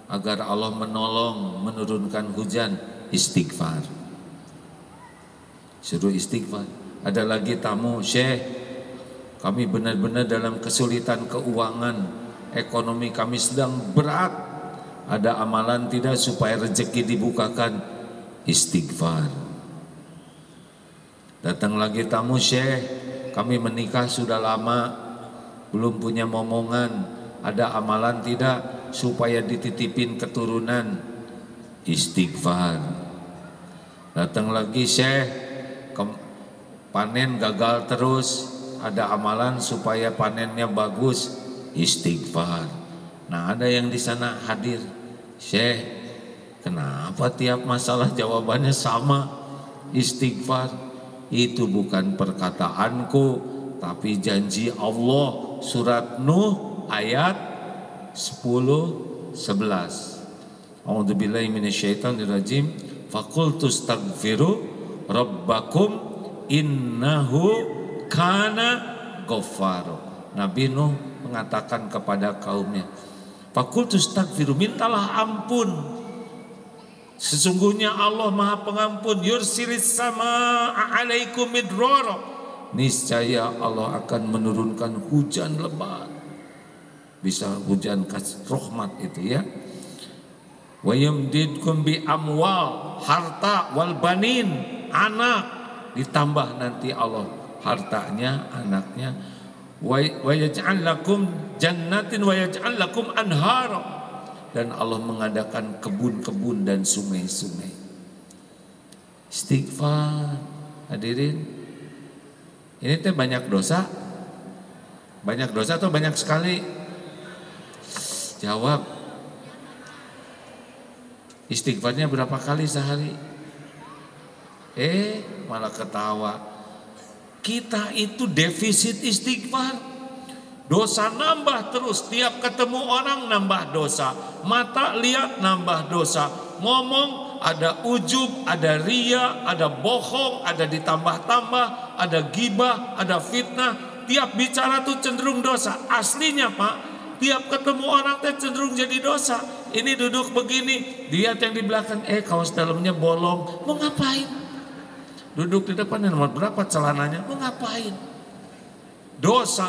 agar Allah menolong menurunkan hujan. Istighfar, suruh istighfar. Ada lagi tamu, Syekh, kami benar-benar dalam kesulitan keuangan, ekonomi kami sedang berat, ada amalan tidak supaya rezeki dibukakan? Istighfar. Datang lagi tamu, Syekh, kami menikah sudah lama, belum punya momongan, ada amalan tidak supaya dititipin keturunan? Istighfar. Datang lagi, Syekh, panen gagal terus, ada amalan supaya panennya bagus? Istighfar. Nah, ada yang di sana hadir, Syekh, kenapa tiap masalah jawabannya sama? Istighfar. Itu bukan perkataanku, tapi janji Allah. Surat Nuh ayat 10-11. A'udzubillahi minasyaitonirrajim. Faqultu astaghfiru rabbakum innahu kana ghaffaro. Nabi Nuh mengatakan kepada kaumnya, faqultu astaghfiru, mintalah ampun, sesungguhnya Allah Maha Pengampun. Yursilis samaa alaikum midrara, niscaya Allah akan menurunkan hujan lebat, bisa hujan rahmat itu ya. Wa yumdidkum bi amwal, harta, wal banin, anak, ditambah nanti Allah hartanya, anaknya. Wa yaj'al lakum jannatin wa yaj'al lakum anhara, dan Allah mengadakan kebun-kebun dan sungai-sungai. Istighfar, hadirin. Ini teh banyak dosa? Banyak dosa atau banyak sekali? Jawab. Istighfarnya berapa kali sehari? Malah ketawa. Kita itu defisit istighfar. Dosa nambah terus, tiap ketemu orang nambah dosa. Mata lihat nambah dosa. Ngomong ada ujub, ada ria, ada bohong, ada ditambah-tambah, ada gibah, ada fitnah. Tiap bicara tuh cenderung dosa. Aslinya Pak, tiap ketemu orang tuh cenderung jadi dosa. Ini duduk begini, lihat yang di belakang, kaos dalamnya bolong, mau ngapain? Duduk di depan, nomor berapa celananya, mau ngapain? Dosa,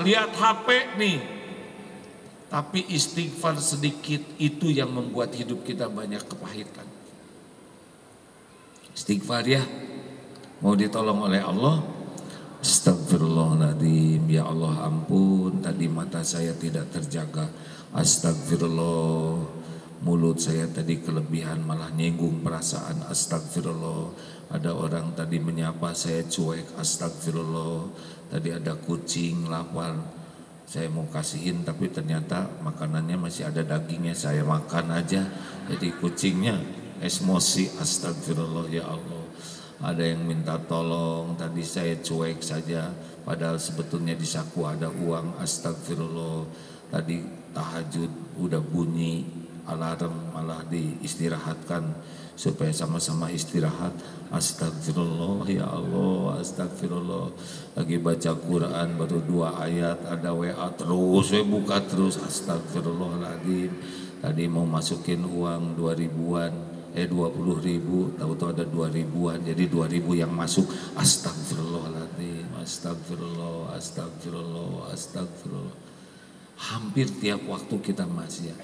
lihat HP nih. Tapi istighfar sedikit itu yang membuat hidup kita banyak kepahitan. Istighfar ya, mau ditolong oleh Allah. Astagfirullahaladzim, ya Allah ampun, tadi mata saya tidak terjaga. Astagfirullah, mulut saya tadi kelebihan malah nyinggung perasaan. Astagfirullah, ada orang tadi menyapa saya cuek. Astagfirullah, tadi ada kucing lapar, saya mau kasihin tapi ternyata makanannya masih ada dagingnya, saya makan aja, jadi kucingnya emosi. Astagfirullah ya Allah. Ada yang minta tolong, tadi saya cuek saja, padahal sebetulnya di saku ada uang. Astagfirullah, tadi tahajud udah bunyi alarm malah diistirahatkan supaya sama-sama istirahat. Astagfirullah ya Allah, astagfirullah. Lagi baca Quran baru 2 ayat ada WA terus, saya buka terus. Astagfirullahaladzim, tadi mau masukin uang 2000-an, 20.000, tahu-tahu ada 2.000-an, jadi 2.000 yang masuk. Astagfirullahaladzim, astagfirullah, astagfirullah, astagfirullah. Hampir tiap waktu kita maksiat.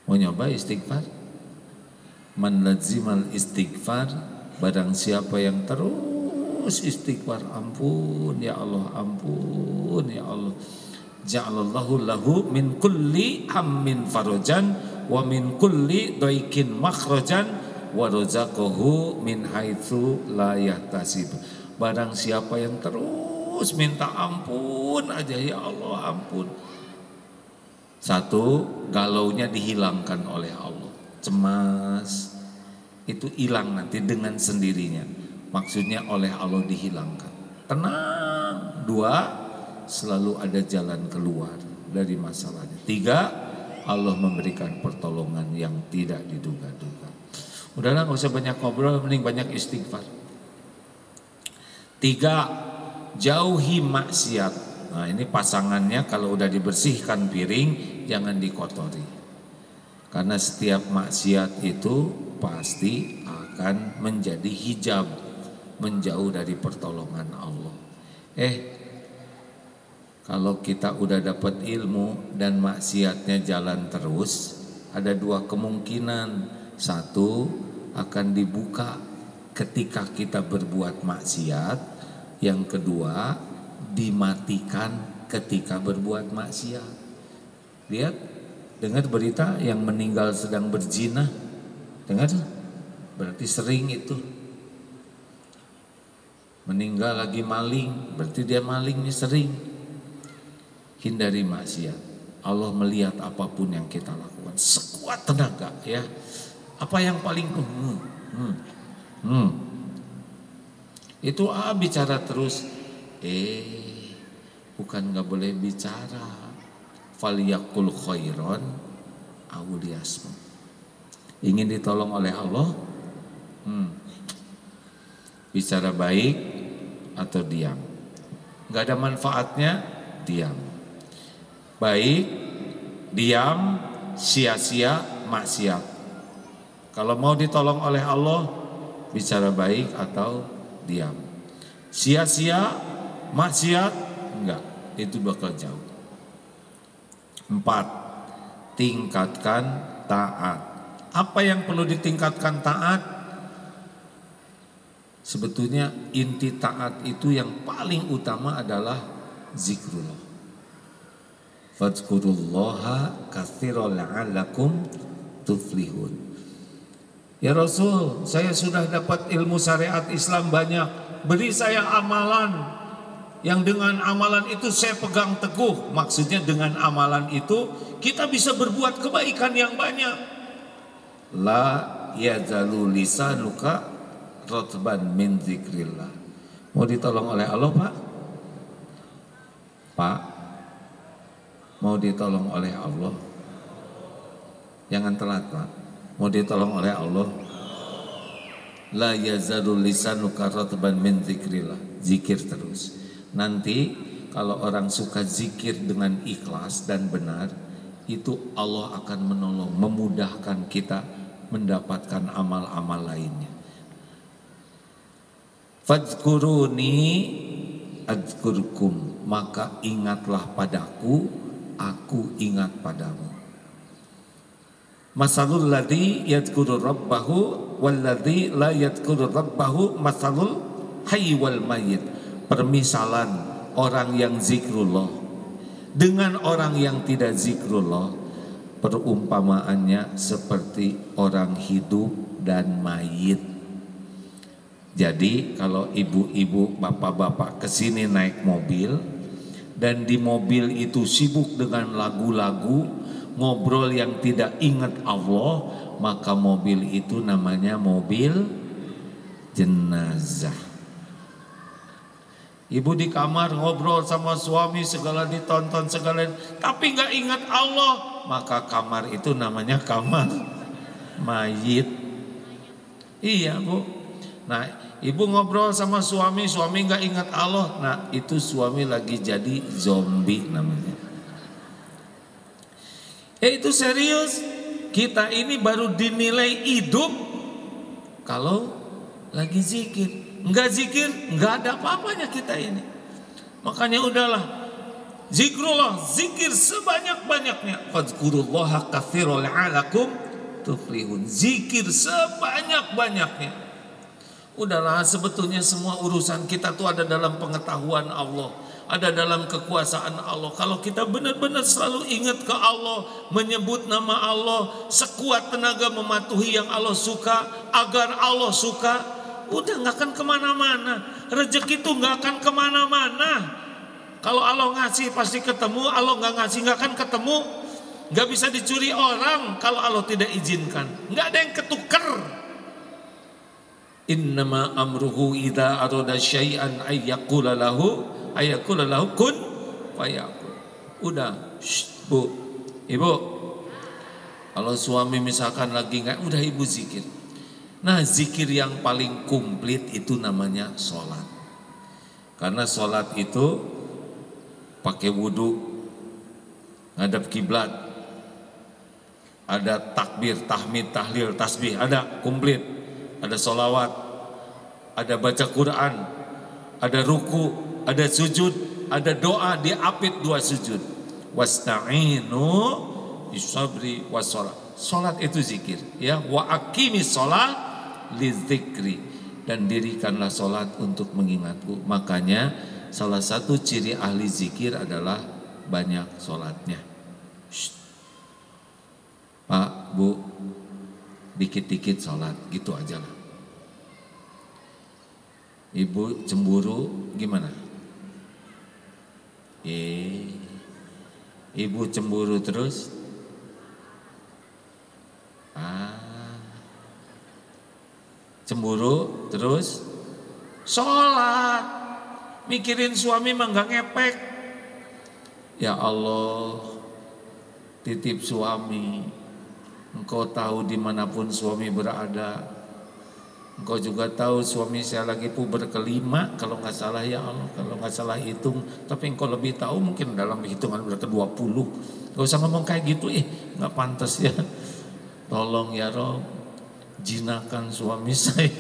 Mau nyoba istighfar? Man lazimal istighfar, barang siapa yang terus istighfar, ampun ya Allah, ampun ya Allah, ja'alallahu lahu min kulli hammin farajan wa min kulli daikin makhrajan wa razaqahu min haitsu la yahtasib. Barang siapa yang terus minta ampun ampun aja, ya Allah ampun. Satu, galaunya dihilangkan oleh Allah. Cemas itu hilang nanti dengan sendirinya. Maksudnya oleh Allah dihilangkan. Tenang. Dua, selalu ada jalan keluar dari masalahnya. Tiga, Allah memberikan pertolongan yang tidak diduga-duga. Udahlah, gak usah banyak ngobrol, mending banyak istighfar. Tiga, jauhi maksiat. Nah, ini pasangannya kalau udah dibersihkan piring, jangan dikotori. Karena setiap maksiat itu pasti akan menjadi hijab, menjauh dari pertolongan Allah. Kalau kita udah dapat ilmu dan maksiatnya jalan terus, ada dua kemungkinan. Satu, akan dibuka ketika kita berbuat maksiat. Yang kedua, dimatikan ketika berbuat maksiat. Lihat, dengar berita yang meninggal sedang berzina. Dengar? Berarti sering itu. Meninggal lagi maling, berarti dia malingnya sering. Hindari maksiat. Allah melihat apapun yang kita lakukan sekuat tenaga, ya. Apa yang paling itu bicara terus. Bukan nggak boleh bicara. Falyaqul khairon aw liyasmut. Ingin ditolong oleh Allah, bicara baik atau diam. Nggak ada manfaatnya, diam. Baik, diam, sia-sia, maksiat. Kalau mau ditolong oleh Allah, bicara baik atau diam. Sia-sia, maksiat, enggak, itu bakal jauh. 4, tingkatkan taat. Apa yang perlu ditingkatkan taat? Sebetulnya inti taat itu yang paling utama adalah zikrullah. Fadzkurullaha katsiran la'allakum tuflihun. Ya Rasul, saya sudah dapat ilmu syariat Islam banyak. Beri saya amalan yang dengan amalan itu saya pegang teguh. Maksudnya dengan amalan itu kita bisa berbuat kebaikan yang banyak. La yazalu lisanuka rotban min zikrillah. Mau ditolong oleh Allah, Pak? Pak, mau ditolong oleh Allah? Jangan telat, Pak. Mau ditolong oleh Allah? La yazalu lisanuka rotban min zikrillah. Zikir terus. Nanti kalau orang suka zikir dengan ikhlas dan benar, itu Allah akan menolong, memudahkan kita mendapatkan amal-amal lainnya. Fadzkuruni adzkurkum, maka ingatlah padaku, aku ingat padamu. Masalul ladzi yadhkuru rabbahu wal ladzi la yadhkuru rabbahu masalul hayy wal mayyit. Permisalan orang yang zikrullah dengan orang yang tidak zikrullah, perumpamaannya seperti orang hidup dan mayit. Jadi kalau ibu-ibu, bapak-bapak kesini naik mobil dan di mobil itu sibuk dengan lagu-lagu, ngobrol yang tidak ingat Allah, maka mobil itu namanya mobil jenazah. Ibu di kamar ngobrol sama suami, segala ditonton, segala, tapi nggak ingat Allah, maka kamar itu namanya kamar mayit. Iya, Bu. Nah, ibu ngobrol sama suami, suami nggak ingat Allah, nah itu suami lagi jadi zombie namanya. Itu serius. Kita ini baru dinilai hidup kalau lagi zikir. Enggak zikir, enggak ada apa-apanya kita ini. Makanya udahlah, zikrullah, zikir sebanyak-banyaknya. Fadzkurullaha katsiran la'allakum tuflihun. Zikir sebanyak-banyaknya. Udahlah, sebetulnya semua urusan kita tuh ada dalam pengetahuan Allah, ada dalam kekuasaan Allah. Kalau kita benar-benar selalu ingat ke Allah, menyebut nama Allah, sekuat tenaga mematuhi yang Allah suka, agar Allah suka, udah gak akan kemana-mana. Rezeki itu gak akan kemana-mana Kalau Allah ngasih pasti ketemu, Allah nggak ngasih nggak akan ketemu. Nggak bisa dicuri orang kalau Allah tidak izinkan. Nggak ada yang ketukar. Innama amruhu idza arada syai'an ayyaqula lahu kun fayakun. Udah, Bu. Ibu, kalau suami misalkan lagi nggak, udah ibu zikir. Nah, zikir yang paling komplit itu namanya sholat. Karena sholat itu pakai wudhu, ngadap kiblat, ada takbir, tahmid, tahlil, tasbih, ada komplit. Ada sholawat, ada baca Quran, ada ruku, ada sujud, ada doa, diapit 2 sujud. Wasta'inu bisabri wassalat. Salat itu zikir, ya. Wa aqimis shalah lidzikri, dan dirikanlah salat untuk mengingatku. Makanya salah satu ciri ahli zikir adalah banyak salatnya. Pak, Bu, dikit-dikit salat, gitu aja lah. Ibu cemburu gimana? Ibu cemburu terus? Cemburu terus sholat, mikirin suami mah nggak ngepek. Ya Allah, titip suami, Engkau tahu dimanapun suami berada. Engkau juga tahu suami saya lagi puber ke-5 kalau nggak salah, ya Allah, kalau nggak salah hitung. Tapi Engkau lebih tahu, mungkin dalam hitungan ke-20. Gak usah ngomong kayak gitu, nggak pantas ya. Tolong ya Rob, jinakan suami saya.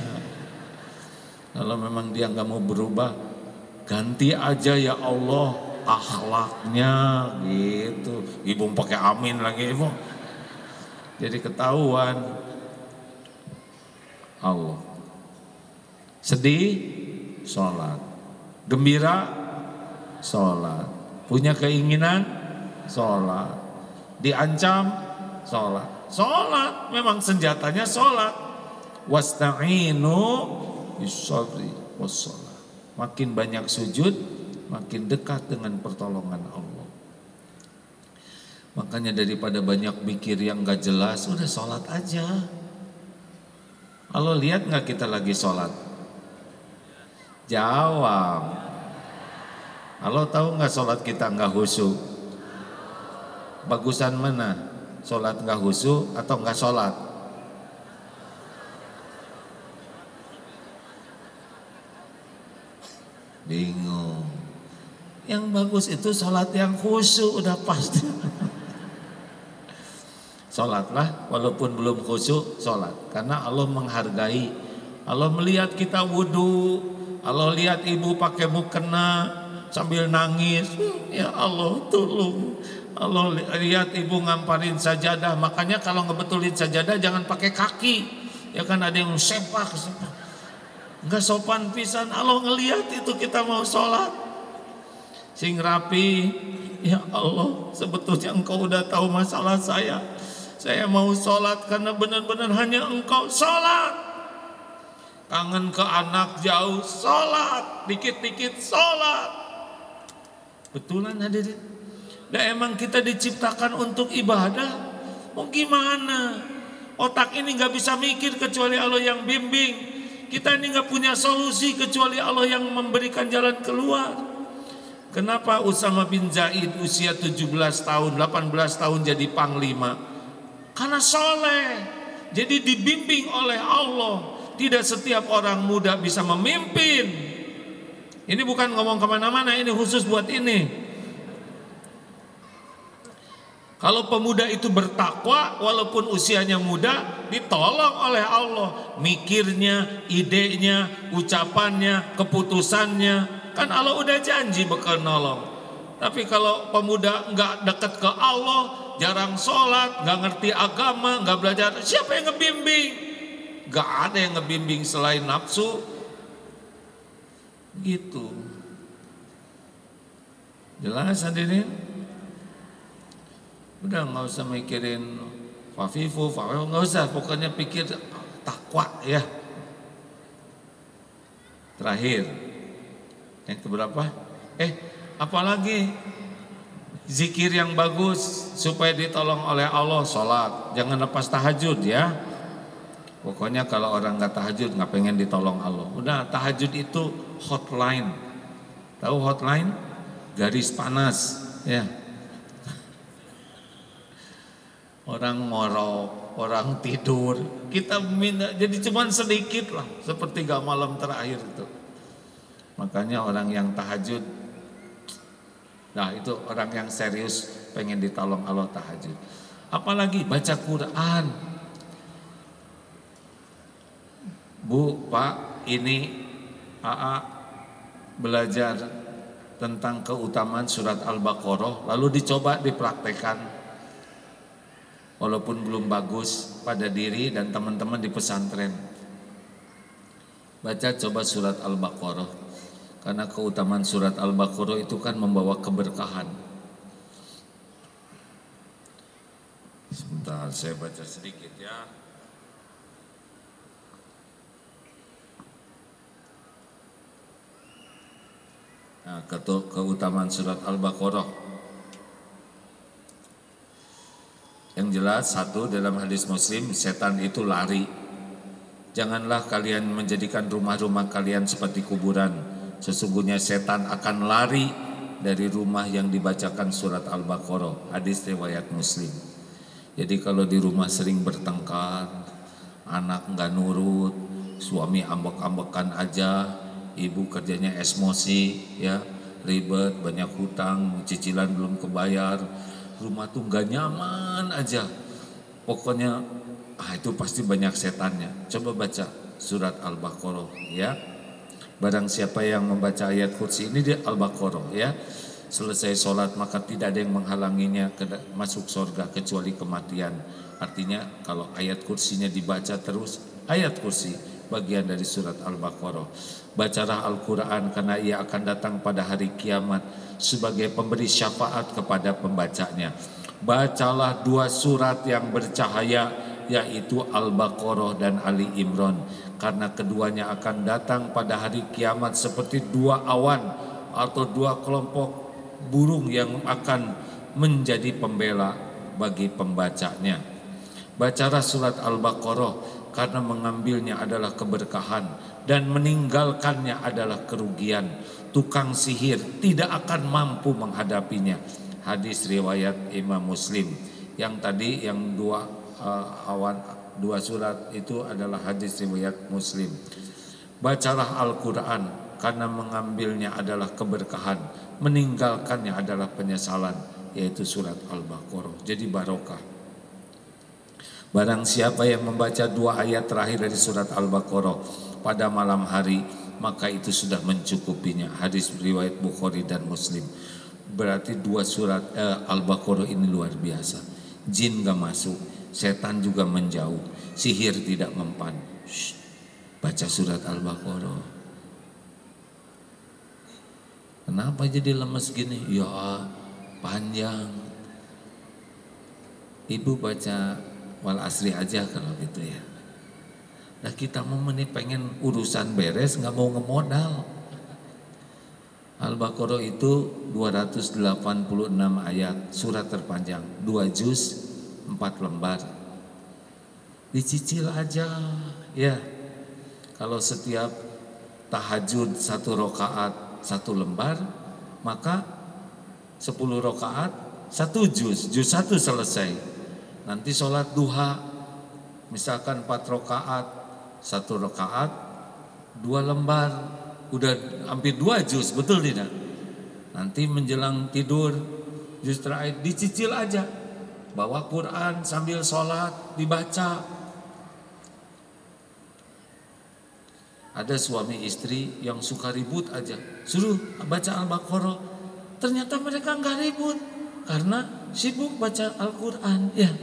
Kalau memang dia nggak mau berubah, ganti aja ya Allah akhlaknya gitu. Ibu pakai amin lagi, ibu. Jadi ketahuan. Allah. Sedih, sholat. Gembira, sholat. Punya keinginan, sholat. Diancam, sholat. Sholat, memang senjatanya sholat. Wasta'inu bisabri wassalah. Makin banyak sujud, makin dekat dengan pertolongan Allah. Makanya daripada banyak mikir yang gak jelas, udah sholat aja. Allah lihat gak kita lagi sholat? Jawab. Allah tahu gak sholat kita gak khusyuk? Bagusan mana? Sholat gak khusyuk atau gak sholat? Bingung. Yang bagus itu sholat yang khusyuk, udah pasti. Sholatlah walaupun belum khusyuk, sholat. Karena Allah menghargai. Allah melihat kita wudhu, Allah lihat ibu pakai mukena sambil nangis. Ya Allah tolong. Allah lihat ibu ngamparin sajadah. Makanya kalau ngebetulin sajadah jangan pakai kaki. Ya kan ada yang sepak. Enggak sopan pisan. Allah ngelihat itu kita mau sholat. Sing rapi. Ya Allah, sebetulnya Engkau udah tahu masalah saya. Saya mau sholat karena benar-benar hanya Engkau. Sholat. Kangen ke anak jauh, sholat. Dikit-dikit sholat. Betulan hadirin. Dan emang kita diciptakan untuk ibadah. Mau gimana? Otak ini gak bisa mikir kecuali Allah yang bimbing. Kita ini gak punya solusi kecuali Allah yang memberikan jalan keluar. Kenapa Usama bin Zaid usia 17 tahun, 18 tahun jadi panglima? Karena soleh. Jadi dibimbing oleh Allah. Tidak setiap orang muda bisa memimpin. Ini bukan ngomong kemana-mana, ini khusus buat ini. Kalau pemuda itu bertakwa, walaupun usianya muda, ditolong oleh Allah. Mikirnya, idenya, ucapannya, keputusannya. Kan Allah udah janji bakal nolong. Tapi kalau pemuda nggak dekat ke Allah, jarang sholat, nggak ngerti agama, nggak belajar, siapa yang ngebimbing? Nggak ada yang ngebimbing selain nafsu. Gitu. Jelas hadirin? Udah nggak usah mikirin fafifu, nggak usah. Pokoknya pikir takwa ya. Terakhir, yang keberapa? Apalagi zikir yang bagus supaya ditolong oleh Allah, sholat. Jangan lepas tahajud ya. Pokoknya kalau orang nggak tahajud nggak pengen ditolong Allah. Udah, tahajud itu hotline. Tahu hotline? Garis panas ya. Orang ngorok, orang tidur, kita minta jadi cuman sedikit lah, sepertiga malam terakhir itu. Makanya orang yang tahajud, nah itu orang yang serius pengen ditolong Allah tahajud. Apalagi baca Quran. Bu, Pak, ini AA belajar tentang keutamaan surat Al-Baqarah, lalu dicoba dipraktekkan. Walaupun belum bagus pada diri dan teman-teman di pesantren, baca coba surat Al-Baqarah, karena keutamaan surat Al-Baqarah itu kan membawa keberkahan. Sebentar, saya baca sedikit ya. Nah, keutamaan surat Al-Baqarah. Yang jelas, satu, dalam hadis Muslim, setan itu lari. Janganlah kalian menjadikan rumah-rumah kalian seperti kuburan. Sesungguhnya setan akan lari dari rumah yang dibacakan surat Al-Baqarah. Hadis riwayat Muslim. Jadi kalau di rumah sering bertengkar, anak nggak nurut, suami ambek-ambekan aja, ibu kerjanya emosi, ya ribet, banyak hutang, cicilan belum kebayar, rumah tuh gak nyaman aja. Pokoknya itu pasti banyak setannya. Coba baca surat Al-Baqarah ya. Barang siapa yang membaca ayat kursi ini di Al-Baqarah ya, selesai sholat maka tidak ada yang menghalanginya masuk surga kecuali kematian. Artinya kalau ayat kursinya dibaca terus, ayat kursi bagian dari surat Al-Baqarah. Bacalah Al-Quran karena ia akan datang pada hari kiamat sebagai pemberi syafaat kepada pembacanya. Bacalah dua surat yang bercahaya, yaitu Al-Baqarah dan Ali Imran, karena keduanya akan datang pada hari kiamat seperti dua awan atau dua kelompok burung yang akan menjadi pembela bagi pembacanya. Bacalah surat Al-Baqarah karena mengambilnya adalah keberkahan dan meninggalkannya adalah kerugian. Tukang sihir tidak akan mampu menghadapinya. Hadis riwayat Imam Muslim. Yang tadi yang dua surat itu adalah hadis riwayat Muslim. Bacalah Al-Quran karena mengambilnya adalah keberkahan, meninggalkannya adalah penyesalan, yaitu surat Al-Baqarah. Jadi barokah. Barang siapa yang membaca dua ayat terakhir dari surat Al-Baqarah pada malam hari, maka itu sudah mencukupinya. Hadis riwayat Bukhari dan Muslim. Berarti dua surat Al-Baqarah ini luar biasa. Jin gak masuk, setan juga menjauh, sihir tidak mempan. Baca surat Al-Baqarah. Kenapa jadi lemes gini? Ya panjang. Ibu baca Wal Asri aja kalau gitu ya. Nah kita mau pengen urusan beres, nggak mau ngemodal. Al-Baqarah itu 286 ayat, surat terpanjang, 2 juz, 4 lembar. Dicicil aja ya. Kalau setiap tahajud 1 rakaat 1 lembar, maka 10 rakaat 1 juz, juz 1 selesai. Nanti sholat duha, misalkan 4 rakaat, 1 rakaat 2 lembar, udah hampir 2 juz, betul tidak? Nanti menjelang tidur, juz terakhir dicicil aja, bawa Quran sambil sholat dibaca. Ada suami istri yang suka ribut aja, suruh baca Al-Baqarah, ternyata mereka nggak ribut karena sibuk baca Al-Quran ya.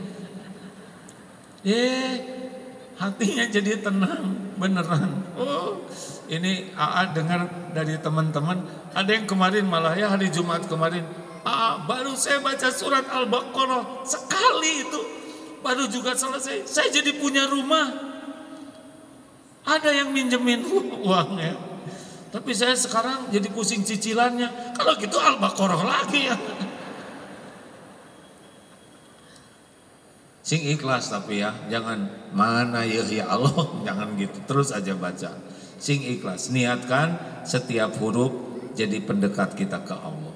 Hatinya jadi tenang beneran. Oh, ini AA dengar dari teman-teman, ada yang kemarin malah ya hari Jumat kemarin, AA baru saya baca surat Al-Baqarah sekali itu, baru juga selesai, saya jadi punya rumah. Ada yang minjemin uangnya. Tapi saya sekarang jadi pusing cicilannya. Kalau gitu Al-Baqarah lagi ya. Sing ikhlas tapi ya, jangan mana ya Allah, jangan gitu, terus aja baca. Sing ikhlas, niatkan setiap huruf jadi pendekat kita ke Allah.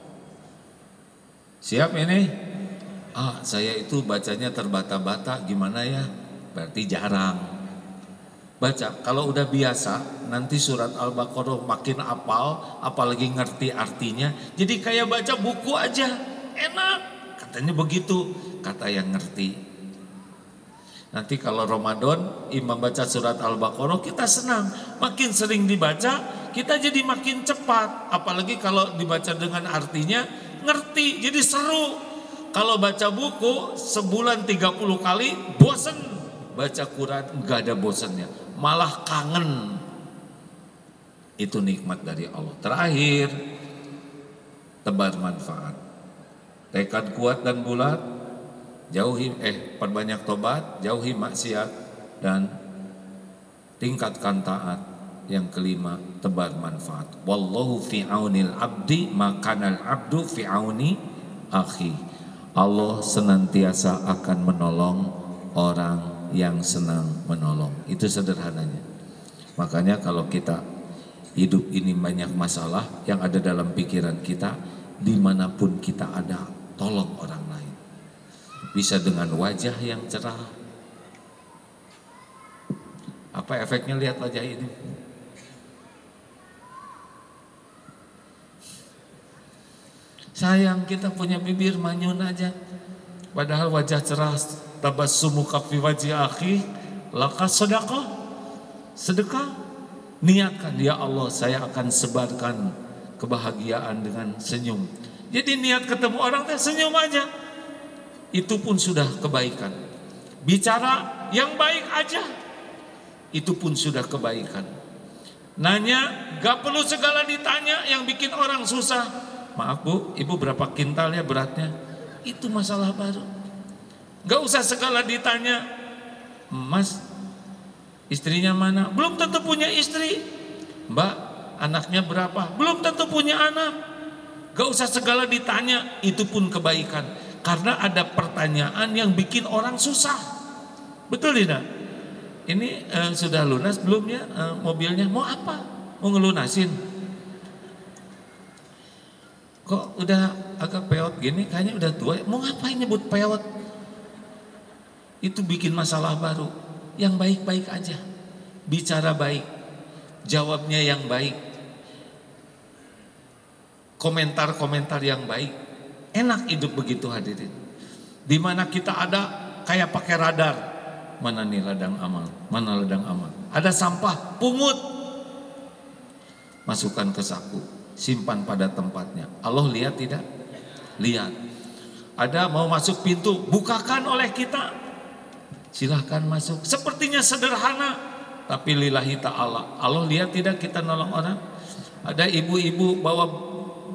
Siap ini? Saya itu bacanya terbata-bata, gimana ya? Berarti jarang baca. Kalau udah biasa, nanti surat Al-Baqarah makin apal, apalagi ngerti artinya. Jadi kayak baca buku aja, enak. Katanya begitu, kata yang ngerti. Nanti kalau Ramadan imam baca surat Al-Baqarah kita senang. Makin sering dibaca kita jadi makin cepat. Apalagi kalau dibaca dengan artinya ngerti, jadi seru. Kalau baca buku sebulan 30 kali bosen. Baca Quran gak ada bosennya, malah kangen. Itu nikmat dari Allah. Terakhir, tebar manfaat. Tekad kuat dan bulat, perbanyak tobat, jauhi maksiat, dan tingkatkan taat. Yang kelima, tebar manfaat. Wallahu fi aunil abdi makanal abdu fi auni akhi. Allah senantiasa akan menolong orang yang senang menolong. Itu sederhananya. Makanya kalau kita hidup ini banyak masalah yang ada dalam pikiran kita, dimanapun kita ada, tolong orang lain. Bisa dengan wajah yang cerah. Apa efeknya lihat wajah ini? Sayang kita punya bibir manyun aja. Padahal wajah cerah, tabassumuka fi wajhi akhi laka sedekah. Sedekah. Niatkan, ya Allah saya akan sebarkan kebahagiaan dengan senyum. Jadi niat ketemu orang senyum aja. Itu pun sudah kebaikan. Bicara yang baik aja, itu pun sudah kebaikan. Nanya gak perlu segala ditanya yang bikin orang susah. Maaf bu, ibu berapa kintal ya beratnya? Itu masalah baru. Gak usah segala ditanya. Mas, istrinya mana? Belum tentu punya istri. Mbak, anaknya berapa? Belum tentu punya anak. Gak usah segala ditanya, itu pun kebaikan. Karena ada pertanyaan yang bikin orang susah. Betul tidak? Ini sudah lunas belum ya mobilnya? Mau apa? Mau ngelunasin? Kok udah agak peot gini, kayaknya udah tua. Mau ngapain nyebut peot? Itu bikin masalah baru. Yang baik-baik aja. Bicara baik, jawabnya yang baik, komentar-komentar yang baik. Enak hidup begitu hadirin. Dimana kita ada kayak pakai radar. Mana nih ladang amal? Mana ladang amal? Ada sampah, pungut, masukkan ke saku, simpan pada tempatnya. Allah lihat tidak? Lihat. Ada mau masuk pintu, bukakan oleh kita, silahkan masuk. Sepertinya sederhana, tapi lillahi ta'ala. Allah lihat tidak kita nolong orang? Ada ibu-ibu bawa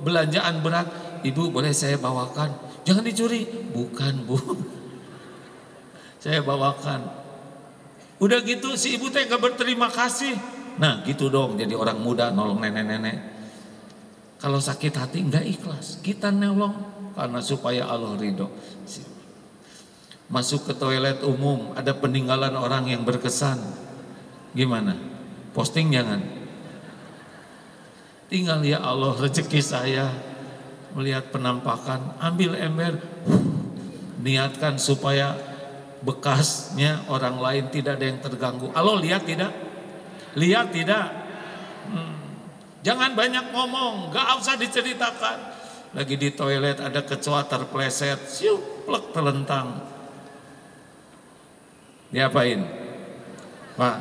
belanjaan berat, ibu boleh saya bawakan? Jangan dicuri. Bukan bu, saya bawakan. Udah gitu si ibu teh gak berterima kasih. Nah gitu dong, jadi orang muda nolong nenek-nenek. Kalau sakit hati nggak ikhlas, kita nolong karena supaya Allah ridho. Masuk ke toilet umum, ada peninggalan orang yang berkesan, gimana? Posting jangan. Tinggal ya Allah rezeki saya melihat penampakan, ambil ember, niatkan supaya bekasnya orang lain tidak ada yang terganggu. Allah lihat tidak? Lihat tidak? Jangan banyak ngomong, gak usah diceritakan. Lagi di toilet ada kecoa terpleset, siup, plek terlentang. Diapain? Pak,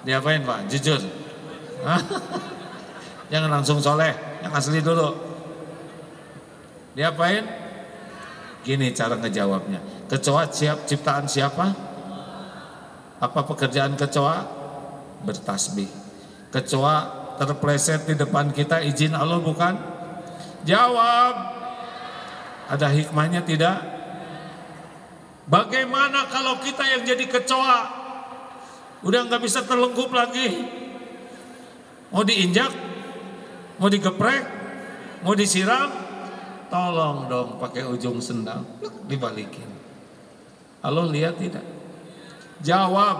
diapain Pak? Jujur. Jangan langsung soleh, yang asli dulu. Diapain? Gini cara ngejawabnya. Kecoa ciptaan siapa? Apa pekerjaan kecoa? Bertasbih. Kecoa terpleset di depan kita, izin Allah bukan? Jawab. Ada hikmahnya tidak? Bagaimana kalau kita yang jadi kecoa? Udah nggak bisa terlengkup lagi, mau diinjak? Mau digeprek, mau disiram, tolong dong pakai ujung sendal, dibalikin. Allah lihat tidak? Jawab.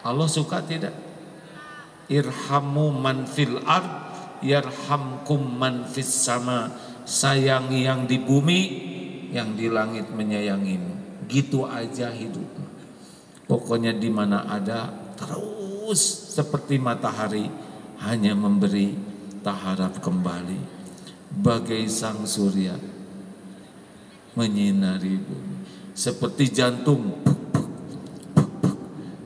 Allah suka tidak? Irhamu man fil ard yarhamkum man fis sama. Sayangi yang di bumi, yang di langit menyayangimu. Gitu aja hidup. Pokoknya di mana ada terus seperti matahari, hanya memberi, tak harap kembali. Bagai sang surya menyinari bumi, seperti jantung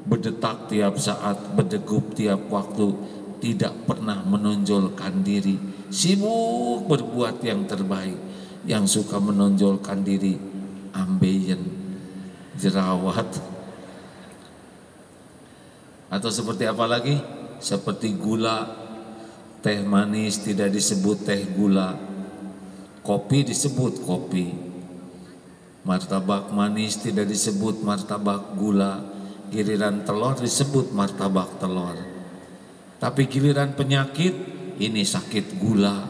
berdetak tiap saat, berdegup tiap waktu, tidak pernah menonjolkan diri, sibuk berbuat yang terbaik. Yang suka menonjolkan diri ambeien, jerawat, atau seperti apa lagi? Seperti gula, teh manis tidak disebut teh gula, kopi disebut kopi, martabak manis tidak disebut martabak gula, giliran telur disebut martabak telur. Tapi giliran penyakit, ini sakit gula,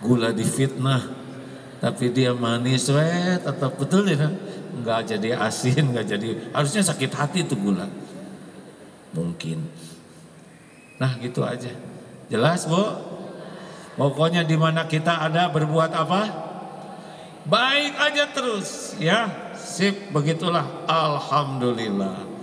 gula difitnah, tapi dia manis, tetap betul ya, nggak jadi asin, nggak jadi, harusnya sakit hati tuh gula. Mungkin. Nah gitu aja. Jelas Bu? Pokoknya di mana kita ada berbuat apa? Baik aja terus ya. Sip, begitulah. Alhamdulillah.